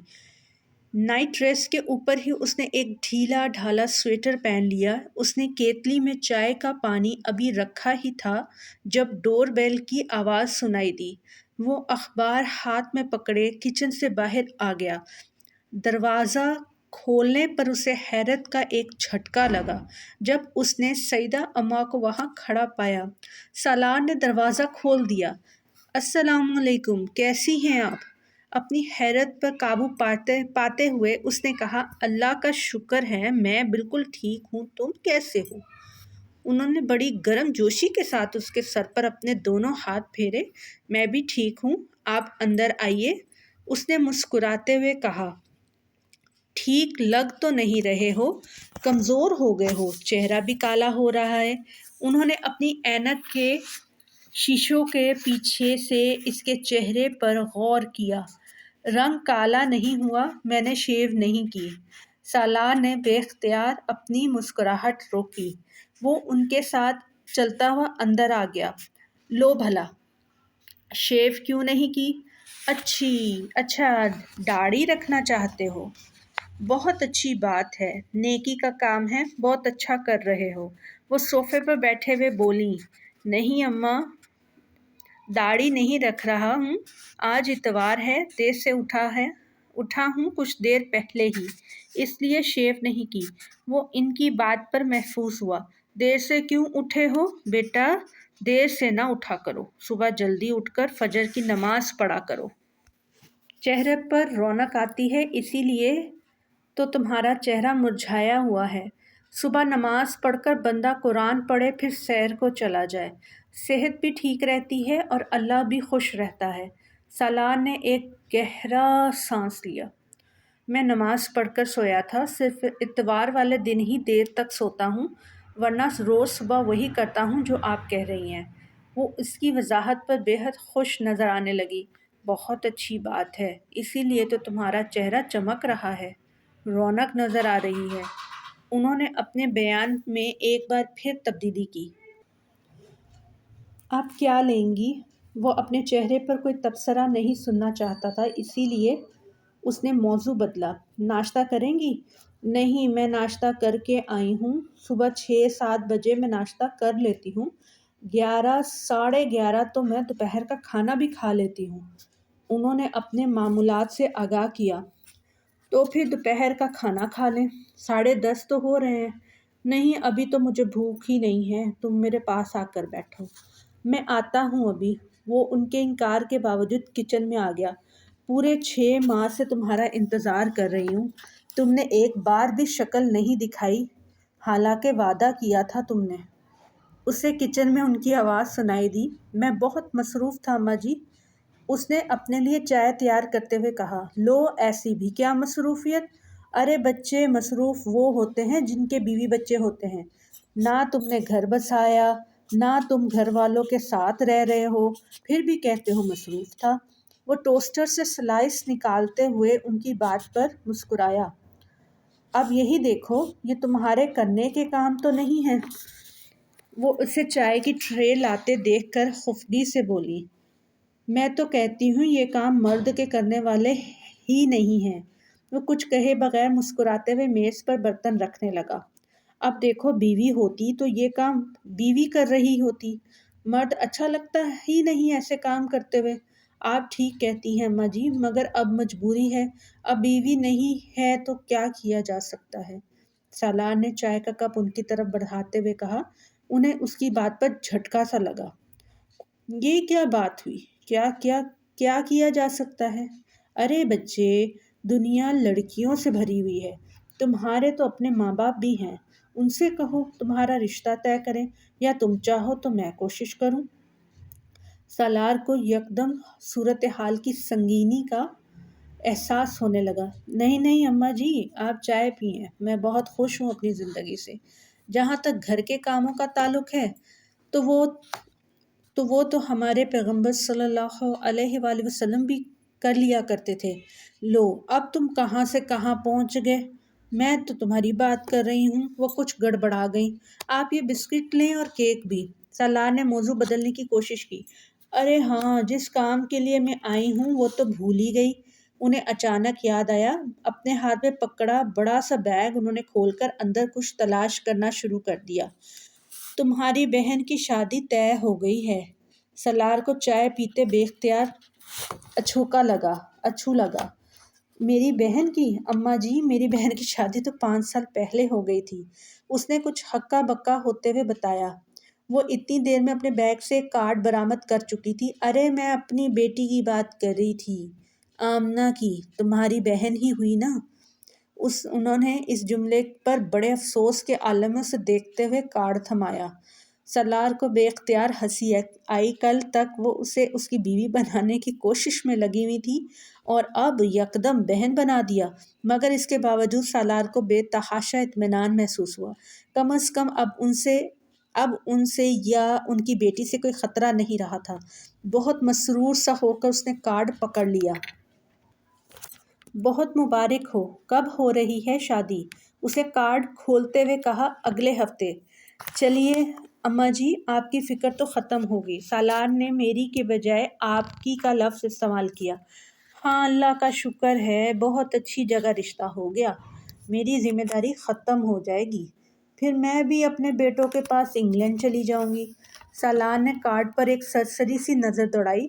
نائٹ ڈریس کے اوپر ہی اس نے ایک ڈھیلا ڈھالا سویٹر پہن لیا۔ اس نے کیتلی میں چائے کا پانی ابھی رکھا ہی تھا جب ڈور بیل کی آواز سنائی دی۔ وہ اخبار ہاتھ میں پکڑے کچن سے باہر آ گیا۔ دروازہ کھولنے پر اسے حیرت کا ایک جھٹکا لگا جب اس نے سیدہ اماں کو وہاں کھڑا پایا۔ سالار نے دروازہ کھول دیا۔ السلام علیکم، کیسی ہیں آپ؟ اپنی حیرت پر قابو پاتے ہوئے اس نے کہا، اللہ کا شکر ہے میں بالکل ٹھیک ہوں، تم کیسے ہو؟ انہوں نے بڑی گرم جوشی کے ساتھ اس کے سر پر اپنے دونوں ہاتھ پھیرے۔ میں بھی ٹھیک ہوں، آپ اندر آئیے، اس نے مسکراتے ہوئے کہا۔ ٹھیک لگ تو نہیں رہے ہو، کمزور ہو گئے ہو، چہرہ بھی کالا ہو رہا ہے۔ انہوں نے اپنی اینک کے شیشوں کے پیچھے سے اس کے چہرے پر غور کیا۔ رنگ کالا نہیں ہوا، میں نے شیو نہیں کی۔ سالار نے بے اختیار اپنی مسکراہٹ روکی۔ وہ ان کے ساتھ چلتا ہوا اندر آ گیا۔ لو بھلا، شیو کیوں نہیں کی؟ اچھا داڑھی رکھنا چاہتے ہو؟ بہت اچھی بات ہے، نیکی کا کام ہے، بہت اچھا کر رہے ہو۔ وہ صوفے پر بیٹھے ہوئے بولی، نہیں اماں، داڑھی نہیں رکھ رہا ہوں، آج اتوار ہے، دیر سے اٹھا ہوں کچھ دیر پہلے ہی، اس لیے شیو نہیں کی۔ وہ ان کی بات پر محظوظ ہوا۔ دیر سے کیوں اٹھے ہو؟ بیٹا دیر سے نہ اٹھا کرو، صبح جلدی اٹھ کر فجر کی نماز پڑھا کرو۔ چہرے پر رونق آتی ہے، اسی لیے تو تمہارا چہرہ مرجھایا ہوا ہے۔ صبح نماز پڑھ کر بندہ قرآن پڑھے، پھر سیر کو چلا جائے، صحت بھی ٹھیک رہتی ہے اور اللہ بھی خوش رہتا ہے۔ سالار نے ایک گہرا سانس لیا۔ میں نماز پڑھ کر سویا تھا، صرف اتوار والے دن ہی دیر تک سوتا ہوں، ورنہ روز صبح وہی کرتا ہوں جو آپ کہہ رہی ہیں۔ وہ اس کی وضاحت پر بے حد خوش نظر آنے لگی۔ بہت اچھی بات ہے، اسی لیے تو تمہارا چہرہ چمک رہا ہے، رونق نظر آ رہی ہے۔ انہوں نے اپنے بیان میں ایک بار پھر تبدیلی کی۔ آپ کیا لیں گی؟ وہ اپنے چہرے پر کوئی تبصرہ نہیں سننا چاہتا تھا، اسی لیے اس نے موضوع بدلا۔ ناشتہ کریں گی؟ نہیں، میں ناشتہ کر کے آئی ہوں، صبح 6-7 بجے میں ناشتہ کر لیتی ہوں، 11 ساڑھے 11 تو میں دوپہر کا کھانا بھی کھا لیتی ہوں۔ انہوں نے اپنے معمولات سے آگاہ کیا۔ تو پھر دوپہر کا کھانا کھا لیں، 10:30 تو ہو رہے ہیں۔ نہیں، ابھی تو مجھے بھوک ہی نہیں ہے، تم میرے پاس آ کر بیٹھو، میں آتا ہوں ابھی۔ وہ ان کے انکار کے باوجود کچن میں آ گیا۔ پورے 6 ماہ سے تمہارا انتظار کر رہی ہوں، تم نے ایک بار بھی شکل نہیں دکھائی، حالانکہ وعدہ کیا تھا تم نے۔ اسے کچن میں ان کی آواز سنائی دی۔ میں بہت مصروف تھا اماں جی، اس نے اپنے لیے چائے تیار کرتے ہوئے کہا۔ لو، ایسی بھی کیا مصروفیت؟ ارے بچے مصروف وہ ہوتے ہیں جن کے بیوی بچے ہوتے ہیں، نہ تم نے گھر بسایا، نہ تم گھر والوں کے ساتھ رہ رہے ہو، پھر بھی کہتے ہو مصروف تھا۔ وہ ٹوسٹر سے سلائس نکالتے ہوئے ان کی بات پر مسکرایا۔ اب یہی دیکھو، یہ تمہارے کرنے کے کام تو نہیں ہیں؟ وہ اسے چائے کی ٹرے لاتے دیکھ کر خفگی سے بولی۔ میں تو کہتی ہوں یہ کام مرد کے کرنے والے ہی نہیں ہیں۔ وہ کچھ کہے بغیر مسکراتے ہوئے میز پر برتن رکھنے لگا۔ اب دیکھو، بیوی ہوتی تو یہ کام بیوی کر رہی ہوتی، مرد اچھا لگتا ہی نہیں ایسے کام کرتے ہوئے۔ آپ ٹھیک کہتی ہیں اماں جی، مگر اب مجبوری ہے، اب بیوی نہیں ہے تو کیا کیا جا سکتا ہے؟ سالار نے چائے کا کپ ان کی طرف بڑھاتے ہوئے کہا۔ انہیں اس کی بات پر جھٹکا سا لگا۔ یہ کیا بات ہوئی؟ کیا کیا جا سکتا ہے؟ ارے بچے، دنیا لڑکیوں سے بھری ہوئی ہے، تمہارے تو اپنے ماں باپ بھی ہیں، ان سے کہو تمہارا رشتہ طے کریں، یا تم چاہو تو میں کوشش کروں۔ سالار کو یکدم صورتحال کی سنگینی کا احساس ہونے لگا۔ نہیں اماں جی، آپ چائے پئیں، میں بہت خوش ہوں اپنی زندگی سے۔ جہاں تک گھر کے کاموں کا تعلق ہے تو وہ تو ہمارے پیغمبر صلی اللہ علیہ وآلہ وسلم بھی کر لیا کرتے تھے۔ لو، اب تم کہاں سے کہاں پہنچ گئے؟ میں تو تمہاری بات کر رہی ہوں۔ وہ کچھ گڑبڑا گئیں۔ آپ یہ بسکٹ لیں اور کیک بھی۔ سالار نے موضوع بدلنے کی کوشش کی۔ ارے ہاں، جس کام کے لیے میں آئی ہوں وہ تو بھول ہی گئی۔ انہیں اچانک یاد آیا۔ اپنے ہاتھ میں پکڑا بڑا سا بیگ انہوں نے کھول کر اندر کچھ تلاش کرنا شروع کر دیا۔ تمہاری بہن کی شادی طے ہو گئی ہے۔ سالار کو چائے پیتے بے اختیار اچھو لگا۔ میری بہن کی؟ اماں جی، میری بہن کی شادی تو 5 سال پہلے ہو گئی تھی، اس نے کچھ ہکا بکا ہوتے ہوئے بتایا۔ وہ اتنی دیر میں اپنے بیگ سے ایک کارڈ برآمد کر چکی تھی۔ ارے میں اپنی بیٹی کی بات کر رہی تھی آمنہ کی تمہاری بہن ہی ہوئی نا؟ انہوں نے اس جملے پر بڑے افسوس کے عالم میں اسے دیکھتے ہوئے کارڈ تھمایا۔ سالار کو بے اختیار ہنسی آئی۔ کل تک وہ اسے اس کی بیوی بنانے کی کوشش میں لگی ہوئی تھی اور اب یکدم بہن بنا دیا، مگر اس کے باوجود سالار کو بے تحاشا اطمینان محسوس ہوا۔ کم از کم اب ان سے یا ان کی بیٹی سے کوئی خطرہ نہیں رہا تھا۔ بہت مسرور سا ہو کر اس نے کارڈ پکڑ لیا۔ بہت مبارک ہو۔ کب ہو رہی ہے شادی؟ اسے کارڈ کھولتے ہوئے کہا۔ اگلے ہفتے۔ چلیے اماں جی، آپ کی فکر تو ختم ہوگی۔ سالار نے میری کے بجائے آپ کی کا لفظ استعمال کیا۔ ہاں، اللہ کا شکر ہے، بہت اچھی جگہ رشتہ ہو گیا۔ میری ذمہ داری ختم ہو جائے گی، پھر میں بھی اپنے بیٹوں کے پاس انگلینڈ چلی جاؤں گی۔ سالار نے کارڈ پر ایک سرسری سی نظر دوڑائی۔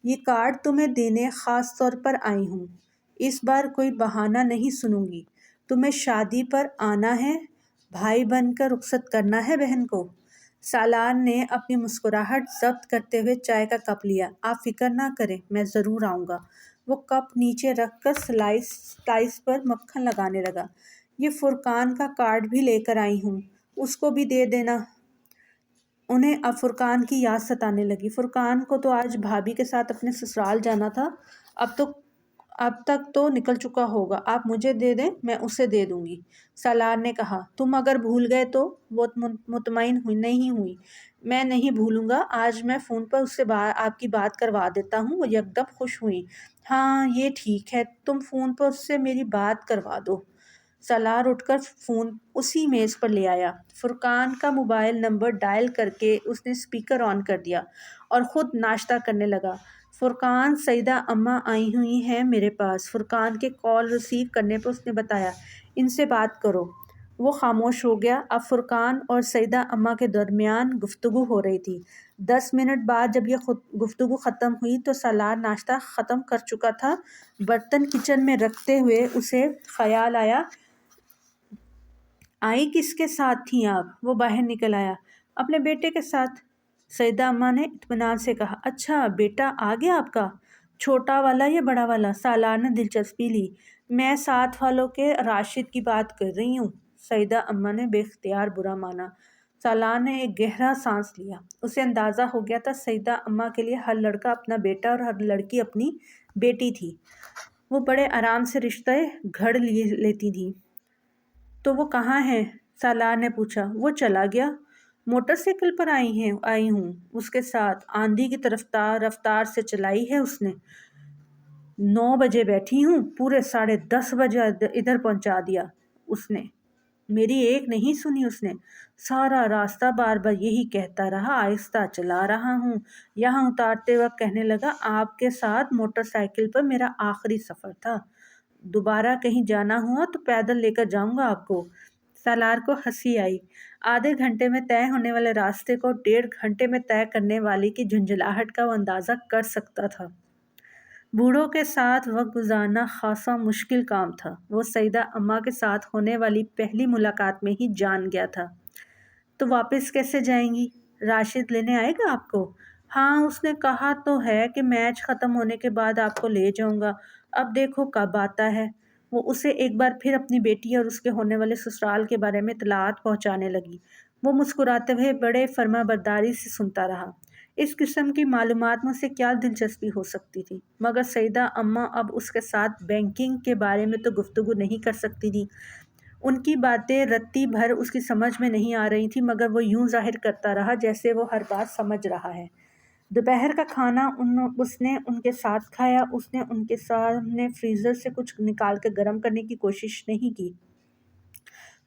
یہ کارڈ تمہیں دینے خاص طور پر آئی ہوں۔ اس بار کوئی بہانہ نہیں سنوں گی۔ تمہیں شادی پر آنا ہے، بھائی بن کر رخصت کرنا ہے بہن کو۔ سالار نے اپنی مسکراہٹ ضبط کرتے ہوئے چائے کا کپ لیا۔ آپ فکر نہ کریں، میں ضرور آؤں گا۔ وہ کپ نیچے رکھ کر سلائس پر مکھن لگانے لگا۔ یہ فرقان کا کارڈ بھی لے کر آئی ہوں، اس کو بھی دے دینا۔ انہیں اب فرقان کی یاد ستانے لگی۔ فرقان کو تو آج بھابھی کے ساتھ اپنے سسرال جانا تھا، اب تک تو نکل چکا ہوگا۔ آپ مجھے دے دیں، میں اسے دے دوں گی۔ سالار نے کہا۔ تم اگر بھول گئے تو؟ وہ مطمئن نہیں ہوئی۔ میں نہیں بھولوں گا، آج میں فون پر اس سے آپ کی بات کروا دیتا ہوں۔ وہ یکدم خوش ہوئی۔ ہاں یہ ٹھیک ہے، تم فون پر اس سے میری بات کروا دو۔ سالار اٹھ کر فون اسی میز پر لے آیا۔ فرقان کا موبائل نمبر ڈائل کر کے اس نے اسپیکر آن کر دیا اور خود ناشتہ کرنے لگا۔ فرقان، سیدہ اماں آئی ہوئی ہیں میرے پاس۔ فرقان کے کال ریسیو کرنے پر اس نے بتایا۔ ان سے بات کرو۔ وہ خاموش ہو گیا۔ اب فرقان اور سیدہ اماں کے درمیان گفتگو ہو رہی تھی۔ 10 منٹ بعد جب یہ گفتگو ختم ہوئی تو سالار ناشتہ ختم کر چکا تھا۔ برتن کچن میں رکھتے ہوئے اسے خیال آیا، آئی کس کے ساتھ تھیں آپ؟ وہ باہر نکل آیا۔ اپنے بیٹے کے ساتھ، سیدہ اماں نے اطمینان سے کہا۔ اچھا، بیٹا آ گیا آپ کا؟ چھوٹا والا یا بڑا والا؟ سالار نے دلچسپی لی۔ میں ساتھ والوں کے راشد کی بات کر رہی ہوں۔ سیدہ اماں نے بے اختیار برا مانا۔ سالار نے ایک گہرا سانس لیا۔ اسے اندازہ ہو گیا تھا سیدہ اماں کے لیے ہر لڑکا اپنا بیٹا اور ہر لڑکی اپنی بیٹی تھی۔ وہ بڑے آرام سے رشتے گھڑ لیتی تھیں۔ تو وہ کہاں ہے؟ سالار نے پوچھا۔ وہ چلا گیا۔ موٹر سائیکل پر آئی ہوں اس کے ساتھ، آندھی کی رفتار سے چلائی ہے اس نے۔ 9 بجے بیٹھی ہوں، پورے 10:30 بجے ادھر پہنچا دیا اس نے۔ میری ایک نہیں سنی اس نے۔ سارا راستہ بار بار یہی کہتا رہا، آہستہ چلا رہا ہوں۔ یہاں اتارتے وقت کہنے لگا، آپ کے ساتھ موٹر سائیکل پر میرا آخری سفر تھا، دوبارہ کہیں جانا ہوا تو پیدل لے کر جاؤں گا آپ کو۔ سالار کو ہنسی آئی۔ آدھے گھنٹے میں طے ہونے والے راستے کو 1.5 گھنٹے میں طے کرنے والی کی جھنجھلاہٹ کا وہ اندازہ کر سکتا تھا۔ بوڑھوں کے ساتھ وقت گزارنا خاصا مشکل کام تھا۔ وہ سیدہ اماں کے ساتھ ہونے والی پہلی ملاقات میں ہی جان گیا تھا۔ تو واپس کیسے جائیں گی؟ راشد لینے آئے گا آپ کو؟ ہاں، اس نے کہا تو ہے کہ میچ ختم ہونے کے بعد آپ کو لے جاؤں گا، اب دیکھو کب آتا ہے۔ وہ اسے ایک بار پھر اپنی بیٹی اور اس کے ہونے والے سسرال کے بارے میں اطلاعات پہنچانے لگی۔ وہ مسکراتے ہوئے بڑے فرمانبرداری سے سنتا رہا۔ اس قسم کی معلومات میں اسے کیا دلچسپی ہو سکتی تھی؟ مگر سیدہ اماں اب اس کے ساتھ بینکنگ کے بارے میں تو گفتگو نہیں کر سکتی تھی۔ ان کی باتیں رتی بھر اس کی سمجھ میں نہیں آ رہی تھیں، مگر وہ یوں ظاہر کرتا رہا جیسے وہ ہر بات سمجھ رہا ہے۔ دوپہر کا کھانا اس نے ان کے ساتھ کھایا۔ اس نے ان کے سامنے فریزر سے کچھ نکال کر گرم کرنے کی کوشش نہیں کی۔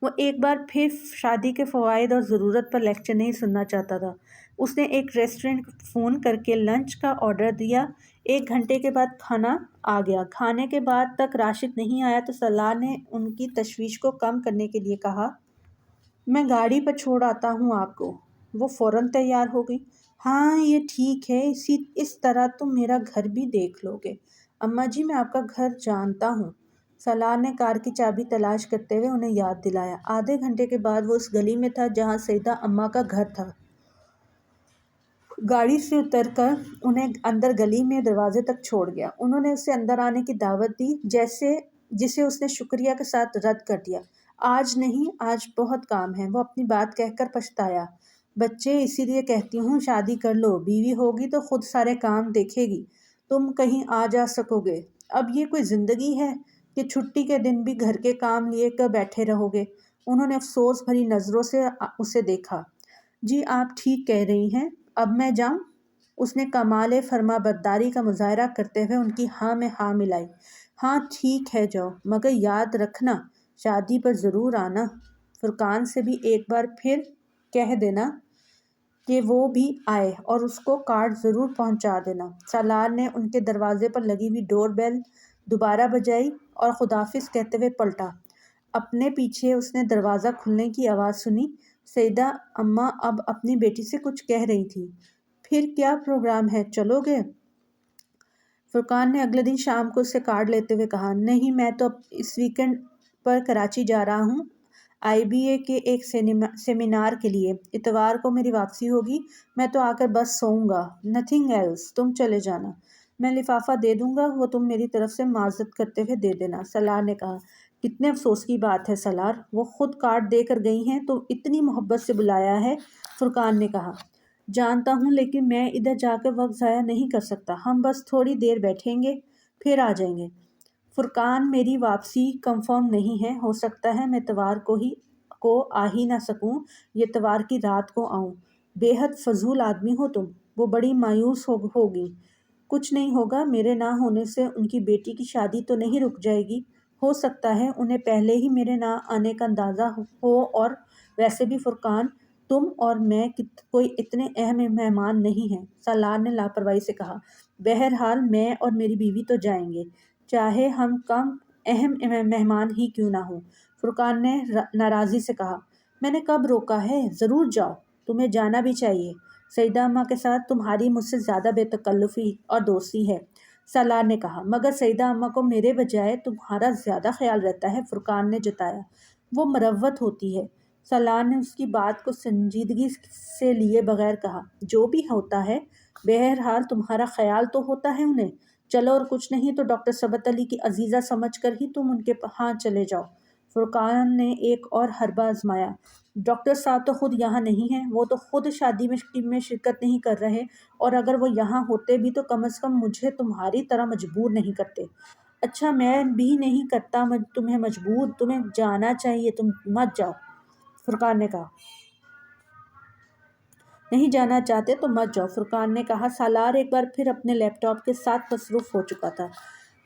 وہ ایک بار پھر شادی کے فوائد اور ضرورت پر لیکچر نہیں سننا چاہتا تھا۔ اس نے ایک ریسٹورنٹ فون کر کے لنچ کا آرڈر دیا۔ 1 گھنٹے کے بعد کھانا آ گیا۔ کھانے کے بعد تک راشد نہیں آیا تو سالار نے ان کی تشویش کو کم کرنے کے لیے کہا، میں گاڑی پر چھوڑ آتا ہوں آپ کو۔ وہ فوراً تیار ہو گئی۔ ہاں یہ ٹھیک ہے، اس طرح تم میرا گھر بھی دیکھ لو گے۔ اماں جی، میں آپ کا گھر جانتا ہوں۔ سالار نے کار کی چابی تلاش کرتے ہوئے انہیں یاد دلایا۔ آدھے گھنٹے کے بعد وہ اس گلی میں تھا جہاں سیدہ اماں کا گھر تھا۔ گاڑی سے اتر کر انہیں اندر گلی میں دروازے تک چھوڑ گیا۔ انہوں نے اسے اندر آنے کی دعوت دی جسے اس نے شکریہ کے ساتھ رد کر دیا۔ آج نہیں، آج بہت کام ہے، وہ اپنی بات کہہ کر پچھتایا۔ بچے، اسی لیے کہتی ہوں شادی کر لو، بیوی ہوگی تو خود سارے کام دیکھے گی، تم کہیں آ جا سکو گے۔ اب یہ کوئی زندگی ہے کہ چھٹی کے دن بھی گھر کے کام لیے کر بیٹھے رہو گے؟ انہوں نے افسوس بھری نظروں سے اسے دیکھا۔ جی آپ ٹھیک کہہ رہی ہیں، اب میں جاؤں؟ اس نے کمال فرما برداری کا مظاہرہ کرتے ہوئے ان کی ہاں میں ہاں ملائی۔ ہاں ٹھیک ہے جاؤ، مگر یاد رکھنا شادی پر ضرور آنا۔ فرقان سے بھی ایک بار پھر کہہ دینا کہ وہ بھی آئے اور اس کو کارڈ ضرور پہنچا دینا۔ سالار نے ان کے دروازے پر لگی ہوئی ڈور بیل دوبارہ بجائی اور خداحافظ کہتے ہوئے پلٹا۔ اپنے پیچھے اس نے دروازہ کھلنے کی آواز سنی۔ سیدہ اماں اب اپنی بیٹی سے کچھ کہہ رہی تھیں۔ پھر کیا پروگرام ہے، چلو گے؟ فرقان نے اگلے دن شام کو اس سے کارڈ لیتے ہوئے کہا، نہیں، میں تو اس ویکنڈ پر کراچی جا رہا ہوں IBA کے ایک سیمینار کے لیے۔ اتوار کو میری واپسی ہوگی، میں تو آ کر بس سوؤں گا، نتھنگ ایلس، تم چلے جانا۔ میں لفافہ دے دوں گا، وہ تم میری طرف سے معذرت کرتے ہوئے دے دینا۔ سالار نے کہا، کتنے افسوس کی بات ہے سالار، وہ خود کارڈ دے کر گئی ہیں تو اتنی محبت سے بلایا ہے۔ فرقان نے کہا، جانتا ہوں، لیکن میں ادھر جا کر وقت ضائع نہیں کر سکتا، ہم بس تھوڑی دیر بیٹھیں گے پھر آ جائیں گے۔ فرقان، میری واپسی کنفرم نہیں ہے، ہو سکتا ہے میں اتوار کو آ ہی نہ سکوں یا اتوار کی رات کو آؤں۔ بے حد فضول آدمی ہو تم۔ وہ بڑی مایوس ہوگی۔ کچھ نہیں ہوگا، میرے نہ ہونے سے ان کی بیٹی کی شادی تو نہیں رک جائے گی؟ ہو سکتا ہے انہیں پہلے ہی میرے نہ آنے کا اندازہ ہو، اور ویسے بھی فرقان، تم اور میں کوئی اتنے اہم مہمان نہیں ہیں۔ سالار نے لاپرواہی سے کہا، بہرحال میں اور میری بیوی تو جائیں گے، چاہے ہم کم اہم مہمان ہی کیوں نہ ہوں۔ فرقان نے ناراضی سے کہا، میں نے کب روکا ہے، ضرور جاؤ، تمہیں جانا بھی چاہیے۔ سیدہ اماں کے ساتھ تمہاری مجھ سے زیادہ بے تکلفی اور دوستی ہے، سالار نے کہا، مگر سیدہ اماں کو میرے بجائے تمہارا زیادہ خیال رہتا ہے، فرقان نے جتایا۔ وہ مروت ہوتی ہے۔ سالار نے اس کی بات کو سنجیدگی سے لیے بغیر کہا، جو بھی ہوتا ہے، بہرحال تمہارا خیال تو ہوتا ہے انہیں۔ چلو، اور کچھ نہیں تو ڈاکٹر ثبت علی کی عزیزہ سمجھ کر ہی تم ان کے ہاں چلے جاؤ۔ فرقان نے ایک اور حربہ آزمایا، ڈاکٹر صاحب تو خود یہاں نہیں ہیں، وہ تو خود شادی میں شرکت نہیں کر رہے، اور اگر وہ یہاں ہوتے بھی تو کم از کم مجھے تمہاری طرح مجبور نہیں کرتے۔ اچھا، میں بھی نہیں کرتا تمہیں مجبور، تمہیں جانا چاہیے، تم مت جاؤ۔ فرقان نے کہا، نہیں جانا چاہتے تو مت جاؤ، فرقان نے کہا۔ سالار ایک بار پھر اپنے لیپ ٹاپ کے ساتھ مصروف ہو چکا تھا۔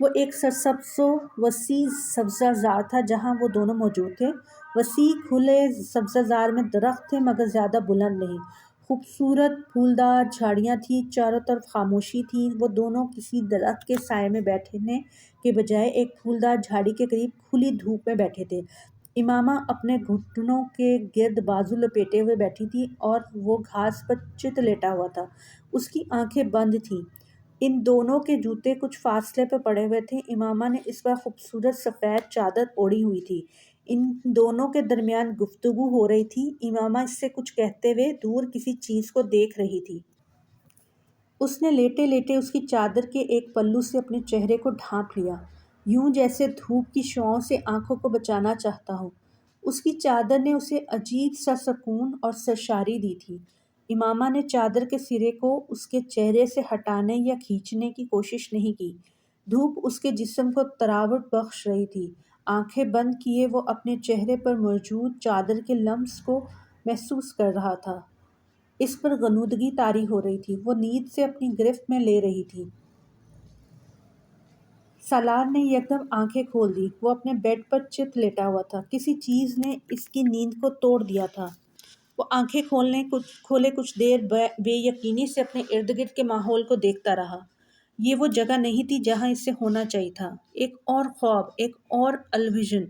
وہ ایک سرسبز و وسیع سبزہ زار تھا جہاں وہ دونوں موجود تھے۔ وسیع کھلے سبزہ زار میں درخت تھے مگر زیادہ بلند نہیں۔ خوبصورت پھولدار جھاڑیاں تھیں، چاروں طرف خاموشی تھی۔ وہ دونوں کسی درخت کے سائے میں بیٹھنے کے بجائے ایک پھولدار جھاڑی کے قریب کھلی دھوپ میں بیٹھے تھے۔ امامہ اپنے گھٹنوں کے گرد بازو لپیٹے ہوئے بیٹھی تھی اور وہ گھاس پر چت لیٹا ہوا تھا، اس کی آنکھیں بند تھیں۔ ان دونوں کے جوتے کچھ فاصلے پر پڑے ہوئے تھے۔ امامہ نے اس بار خوبصورت سفید چادر اوڑھی ہوئی تھی۔ ان دونوں کے درمیان گفتگو ہو رہی تھی۔ امامہ اس سے کچھ کہتے ہوئے دور کسی چیز کو دیکھ رہی تھی۔ اس نے لیٹے لیٹے اس کی چادر کے ایک پلو سے اپنے چہرے کو ڈھانپ لیا، یوں جیسے دھوپ کی شعاعوں سے آنکھوں کو بچانا چاہتا ہو۔ اس کی چادر نے اسے عجیب سا سکون اور سرشاری دی تھی۔ امامہ نے چادر کے سرے کو اس کے چہرے سے ہٹانے یا کھینچنے کی کوشش نہیں کی۔ دھوپ اس کے جسم کو تراوٹ بخش رہی تھی۔ آنکھیں بند کیے وہ اپنے چہرے پر موجود چادر کے لمس کو محسوس کر رہا تھا۔ اس پر غنودگی طاری ہو رہی تھی، وہ نیند سے اپنی گرفت میں لے رہی تھی۔ سالار نے یکدم آنکھیں کھول دی۔ وہ اپنے بیڈ پر چت لیٹا ہوا تھا۔ کسی چیز نے اس کی نیند کو توڑ دیا تھا۔ وہ آنکھیں کھولے کچھ دیر بے یقینی سے اپنے ارد گرد کے ماحول کو دیکھتا رہا۔ یہ وہ جگہ نہیں تھی جہاں اسے ہونا چاہیے تھا۔ ایک اور خواب، ایک اور الوژن۔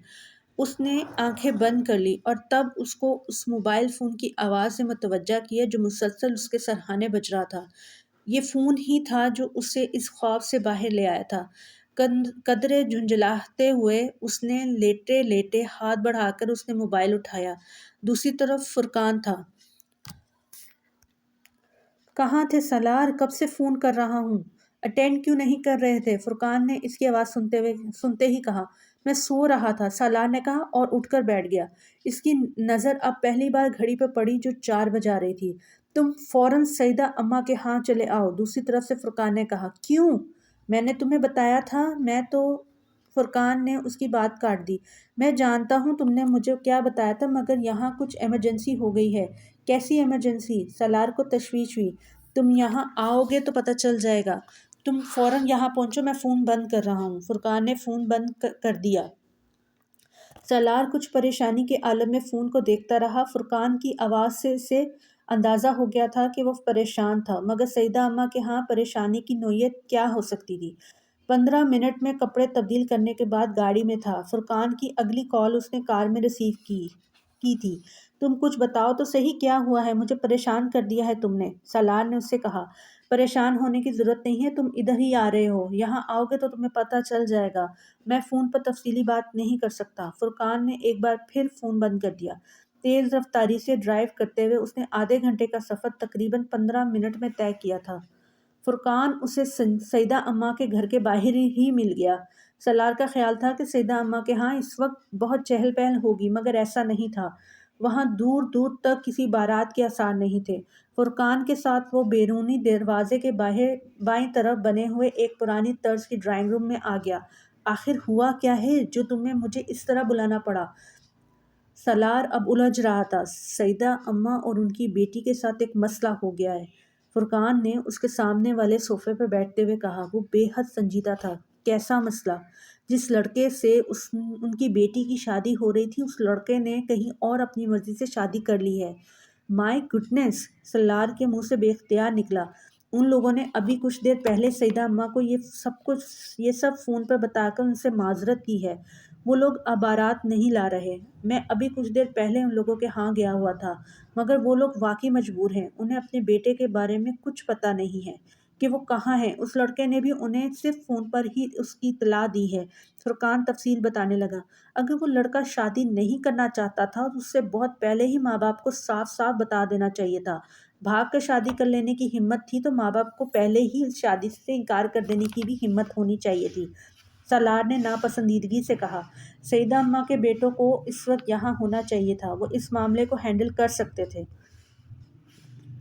اس نے آنکھیں بند کر لی اور تب اس کو اس موبائل فون کی آواز سے متوجہ کیا جو مسلسل اس کے سرہانے بج رہا تھا۔ یہ فون ہی تھا جو اسے اس خواب سے باہر لے آیا تھا۔ قدرے جھنجھلاتے ہوئے اس نے لیٹے لیٹے ہاتھ بڑھا کر اس نے موبائل اٹھایا۔ دوسری طرف فرقان تھا۔ کہاں تھے سالار؟ کب سے فون کر رہا ہوں، اٹینڈ کیوں نہیں کر رہے تھے؟ فرقان نے اس کی آواز سنتے ہی کہا۔ میں سو رہا تھا، سالار نے کہا اور اٹھ کر بیٹھ گیا۔ اس کی نظر اب پہلی بار گھڑی پہ پڑی جو 4 بجا رہی تھی۔ تم فوراً سیدہ اماں کے ہاں چلے آؤ، دوسری طرف سے فرقان نے کہا۔ کیوں؟ میں نے تمہیں بتایا تھا، میں تو… فرقان نے اس کی بات کاٹ دی۔ میں جانتا ہوں تم نے مجھے کیا بتایا تھا، مگر یہاں کچھ ایمرجنسی ہو گئی ہے۔ کیسی ایمرجنسی؟ سالار کو تشویش ہوئی۔ تم یہاں آؤ گے تو پتہ چل جائے گا۔ تم فوراً یہاں پہنچو، میں فون بند کر رہا ہوں۔ فرقان نے فون بند کر دیا۔ سالار کچھ پریشانی کے عالم میں فون کو دیکھتا رہا۔ فرقان کی آواز سے اندازہ ہو گیا تھا کہ وہ پریشان تھا، مگر سیدہ اماں کے ہاں پریشانی کی نوعیت کیا ہو سکتی تھی؟ 15 منٹ میں کپڑے تبدیل کرنے کے بعد گاڑی میں تھا۔ فرقان کی اگلی کال اس نے کار میں ریسیو کی تھی۔ تم کچھ بتاؤ تو صحیح، کیا ہوا ہے؟ مجھے پریشان کر دیا ہے تم نے، سالار نے اس سے کہا۔ پریشان ہونے کی ضرورت نہیں ہے، تم ادھر ہی آ رہے ہو، یہاں آؤ گے تو تمہیں پتہ چل جائے گا۔ میں فون پر تفصیلی بات نہیں کر سکتا۔ فرقان نے ایک بار پھر فون بند کر دیا۔ تیز رفتاری سے ڈرائیو کرتے ہوئے اس نے آدھے گھنٹے کا سفر تقریباً 15 منٹ میں طے کیا تھا۔ فرقان اسے سیدہ اماں کے گھر کے باہر ہی مل گیا۔ سالار کا خیال تھا کہ سیدہ اماں کے ہاں اس وقت بہت چہل پہل ہوگی، مگر ایسا نہیں تھا۔ وہاں دور دور تک کسی بارات کے آثار نہیں تھے۔ فرقان کے ساتھ وہ بیرونی دروازے کے بائیں طرف بنے ہوئے ایک پرانی طرز کی ڈرائنگ روم میں آ گیا۔ آخر ہوا کیا ہے جو تمہیں مجھے اس طرح بلانا پڑا؟ سالار اب الجھ رہا تھا۔ سیدہ اماں اور ان کی بیٹی کے ساتھ ایک مسئلہ ہو گیا ہے، فرقان نے اس کے سامنے والے صوفے پر بیٹھتے ہوئے کہا۔ وہ بے حد سنجیدہ تھا۔ کیسا مسئلہ؟ جس لڑکے سے ان کی بیٹی کی شادی ہو رہی تھی، اس لڑکے نے کہیں اور اپنی مرضی سے شادی کر لی ہے۔ مائی گڈنس! سالار کے منہ سے بے اختیار نکلا۔ ان لوگوں نے ابھی کچھ دیر پہلے سیدہ اماں کو یہ سب فون پر بتا کر ان سے معذرت کی ہے۔ وہ لوگ اب بارات نہیں لا رہے۔ میں ابھی کچھ دیر پہلے ان لوگوں کے ہاں گیا ہوا تھا، مگر وہ لوگ واقعی مجبور ہیں۔ انہیں اپنے بیٹے کے بارے میں کچھ پتہ نہیں ہے کہ وہ کہاں ہے۔ اس لڑکے نے بھی انہیں صرف فون پر ہی اس کی اطلاع دی ہے۔ فرقان تفصیل بتانے لگا۔ اگر وہ لڑکا شادی نہیں کرنا چاہتا تھا تو اس سے بہت پہلے ہی ماں باپ کو صاف صاف بتا دینا چاہیے تھا۔ بھاگ کر شادی کر لینے کی ہمت تھی تو ماں باپ کو پہلے ہی اس شادی سے انکار کر دینے کی بھی ہمت ہونی چاہیے تھی، سالار نے ناپسندیدگی سے کہا۔ سیدہ اماں کے بیٹوں کو اس وقت یہاں ہونا چاہیے تھا، وہ اس معاملے کو ہینڈل کر سکتے تھے،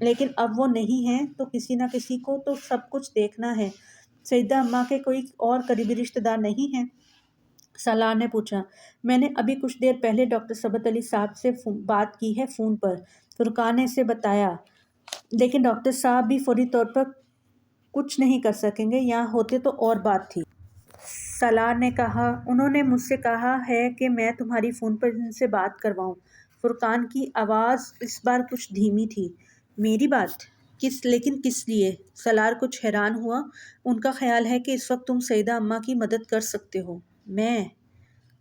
لیکن اب وہ نہیں ہیں تو کسی نہ کسی کو تو سب کچھ دیکھنا ہے۔ سیدہ اماں کے کوئی اور قریبی رشتہ دار نہیں ہیں؟ سالار نے پوچھا۔ میں نے ابھی کچھ دیر پہلے ڈاکٹر ثبت علی صاحب سے بات کی ہے فون پر، فرقان نے اسے بتایا، لیکن ڈاکٹر صاحب بھی فوری طور پر کچھ نہیں کر سکیں گے، یہاں ہوتے تو اور بات تھی۔ سالار نے کہا۔ انہوں نے مجھ سے کہا ہے کہ میں تمہاری فون پر ان سے بات کرواؤں۔ فرقان کی آواز اس بار کچھ دھیمی تھی۔ میری بات؟ لیکن کس لیے؟ سالار کچھ حیران ہوا۔ ان کا خیال ہے کہ اس وقت تم سیدہ اماں کی مدد کر سکتے ہو۔ میں؟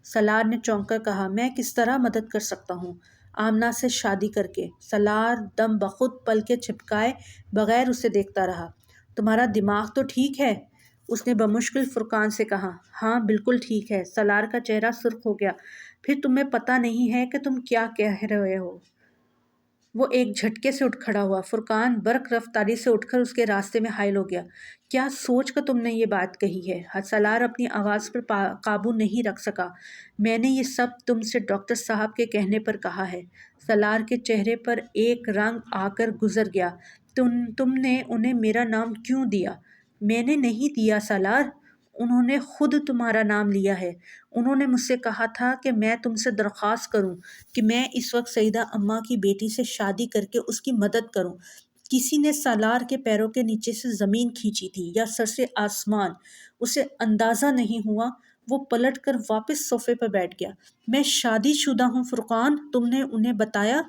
سالار نے چونک کر کہا۔ میں کس طرح مدد کر سکتا ہوں؟ آمنہ سے شادی کر کے۔ سالار دم بخود پلکیں جھپکائے بغیر اسے دیکھتا رہا۔ تمہارا دماغ تو ٹھیک ہے؟ اس نے بمشکل فرقان سے کہا۔ ہاں بالکل ٹھیک ہے۔ سالار کا چہرہ سرخ ہو گیا۔ پھر تمہیں پتہ نہیں ہے کہ تم کیا کہہ رہے ہو؟ وہ ایک جھٹکے سے اٹھ کھڑا ہوا۔ فرقان برق رفتاری سے اٹھ کر اس کے راستے میں حائل ہو گیا۔ کیا سوچ کر تم نے یہ بات کہی ہے؟ سالار اپنی آواز پر قابو نہیں رکھ سکا۔ میں نے یہ سب تم سے ڈاکٹر صاحب کے کہنے پر کہا ہے۔ سالار کے چہرے پر ایک رنگ آ کر گزر گیا۔ تم نے انہیں میرا نام کیوں دیا؟ میں نے نہیں دیا سالار، انہوں نے خود تمہارا نام لیا ہے۔ انہوں نے مجھ سے کہا تھا کہ میں تم سے درخواست کروں کہ میں اس وقت سیدہ اماں کی بیٹی سے شادی کر کے اس کی مدد کروں۔ کسی نے سالار کے پیروں کے نیچے سے زمین کھینچی تھی یا سر سے آسمان، اسے اندازہ نہیں ہوا۔ وہ پلٹ کر واپس صوفے پر بیٹھ گیا۔ میں شادی شدہ ہوں فرقان، تم نے انہیں بتایا؟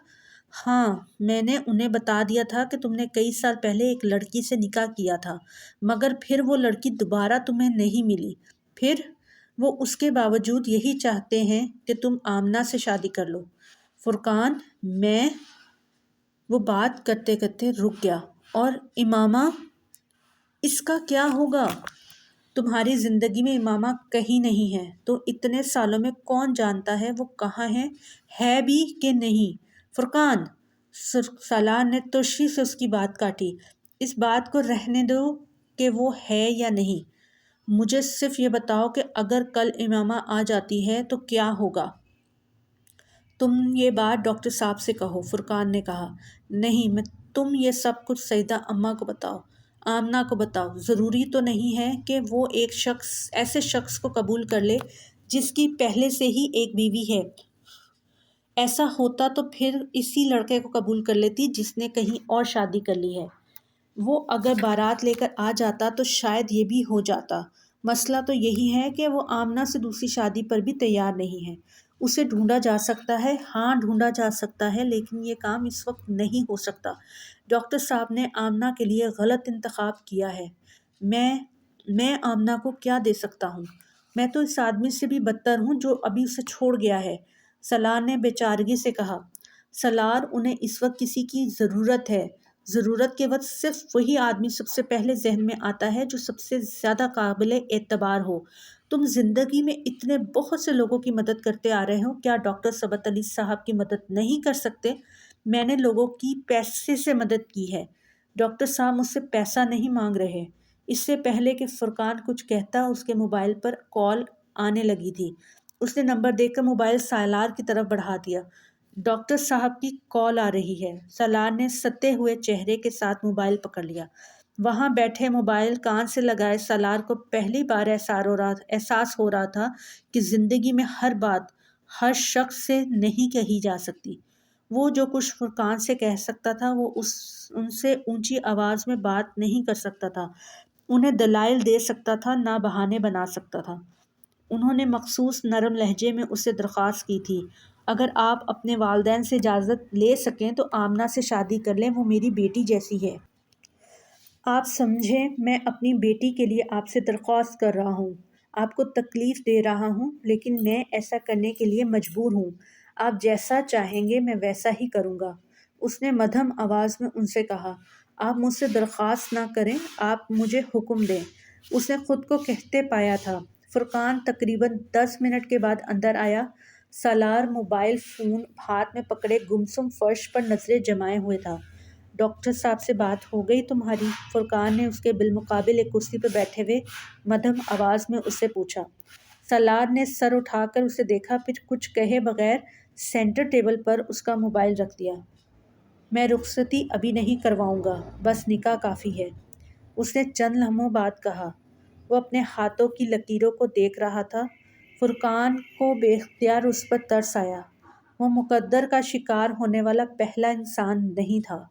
ہاں، میں نے انہیں بتا دیا تھا کہ تم نے کئی سال پہلے ایک لڑکی سے نکاح کیا تھا، مگر پھر وہ لڑکی دوبارہ تمہیں نہیں ملی۔ پھر وہ اس کے باوجود یہی چاہتے ہیں کہ تم آمنہ سے شادی کر لو۔ فرقان، میں… وہ بات کرتے کرتے رک گیا۔ اور امامہ؟ اس کا کیا ہوگا؟ تمہاری زندگی میں امامہ کہیں نہیں ہے، تو اتنے سالوں میں کون جانتا ہے وہ کہاں ہے بھی کہ نہیں؟ فرقان! سالار نے ترشی سے اس کی بات کاٹی۔ اس بات کو رہنے دو کہ وہ ہے یا نہیں، مجھے صرف یہ بتاؤ کہ اگر کل امامہ آ جاتی ہے تو کیا ہوگا؟ تم یہ بات ڈاکٹر صاحب سے کہو، فرقان نے کہا۔ نہیں، تم یہ سب کچھ سیدہ اماں کو بتاؤ، آمنہ کو بتاؤ۔ ضروری تو نہیں ہے کہ وہ ایک ایسے شخص کو قبول کر لے جس کی پہلے سے ہی ایک بیوی ہے۔ ایسا ہوتا تو پھر اسی لڑکے کو قبول کر لیتی جس نے کہیں اور شادی کر لی ہے۔ وہ اگر بارات لے کر آ جاتا تو شاید یہ بھی ہو جاتا۔ مسئلہ تو یہی ہے کہ وہ آمنہ سے دوسری شادی پر بھی تیار نہیں ہے۔ اسے ڈھونڈا جا سکتا ہے، ہاں ڈھونڈا جا سکتا ہے، لیکن یہ کام اس وقت نہیں ہو سکتا۔ ڈاکٹر صاحب نے آمنہ کے لیے غلط انتخاب کیا ہے۔ میں آمنہ کو کیا دے سکتا ہوں؟ میں تو اس آدمی سے بھی بدتر ہوں جو ابھی اسے چھوڑ گیا ہے، سالار نے بے چارگی سے کہا۔ سالار، انہیں اس وقت کسی کی ضرورت ہے۔ ضرورت کے وقت صرف وہی آدمی سب سے پہلے ذہن میں آتا ہے جو سب سے زیادہ قابل اعتبار ہو۔ تم زندگی میں اتنے بہت سے لوگوں کی مدد کرتے آ رہے ہو، کیا ڈاکٹر ثبت علی صاحب کی مدد نہیں کر سکتے؟ میں نے لوگوں کی پیسے سے مدد کی ہے۔ ڈاکٹر صاحب مجھ سے پیسہ نہیں مانگ رہے۔ اس سے پہلے کہ فرقان کچھ کہتا اس کے موبائل پر کال آنے لگی تھی۔ اس نے نمبر دیکھ کر موبائل سالار کی طرف بڑھا دیا۔ ڈاکٹر صاحب کی کال آ رہی ہے۔ سالار نے ستے ہوئے چہرے کے ساتھ موبائل پکڑ لیا۔ وہاں بیٹھے موبائل کان سے لگائے سالار کو پہلی بار احساس ہو رہا تھا کہ زندگی میں ہر بات ہر شخص سے نہیں کہی جا سکتی۔ وہ جو کچھ فرقان سے کہہ سکتا تھا وہ ان سے اونچی آواز میں بات نہیں کر سکتا تھا، انہیں دلائل دے سکتا تھا، نہ بہانے بنا سکتا تھا۔ انہوں نے مخصوص نرم لہجے میں اس سے درخواست کی تھی، اگر آپ اپنے والدین سے اجازت لے سکیں تو آمنہ سے شادی کر لیں، وہ میری بیٹی جیسی ہے۔ آپ سمجھیں، میں اپنی بیٹی کے لیے آپ سے درخواست کر رہا ہوں، آپ کو تکلیف دے رہا ہوں، لیکن میں ایسا کرنے کے لیے مجبور ہوں۔ آپ جیسا چاہیں گے میں ویسا ہی کروں گا، اس نے مدھم آواز میں ان سے کہا۔ آپ مجھ سے درخواست نہ کریں، آپ مجھے حکم دیں، اس نے خود کو کہتے پایا تھا۔ فرقان تقریباً 10 منٹ کے بعد اندر آیا۔ سالار موبائل فون ہاتھ میں پکڑے گمسم فرش پر نظریں جمائے ہوئے تھا۔ ڈاکٹر صاحب سے بات ہو گئی تمہاری؟ فرقان نے اس کے بالمقابل ایک کرسی پر بیٹھے ہوئے مدھم آواز میں اس سے پوچھا۔ سالار نے سر اٹھا کر اسے دیکھا، پھر کچھ کہے بغیر سینٹر ٹیبل پر اس کا موبائل رکھ دیا۔ میں رخصتی ابھی نہیں کرواؤں گا، بس نکاح کافی ہے، اس نے چند لمحوں بعد کہا۔ وہ اپنے ہاتھوں کی لکیروں کو دیکھ رہا تھا۔ فرقان کو بے اختیار اس پر ترس آیا۔ وہ مقدر کا شکار ہونے والا پہلا انسان نہیں تھا۔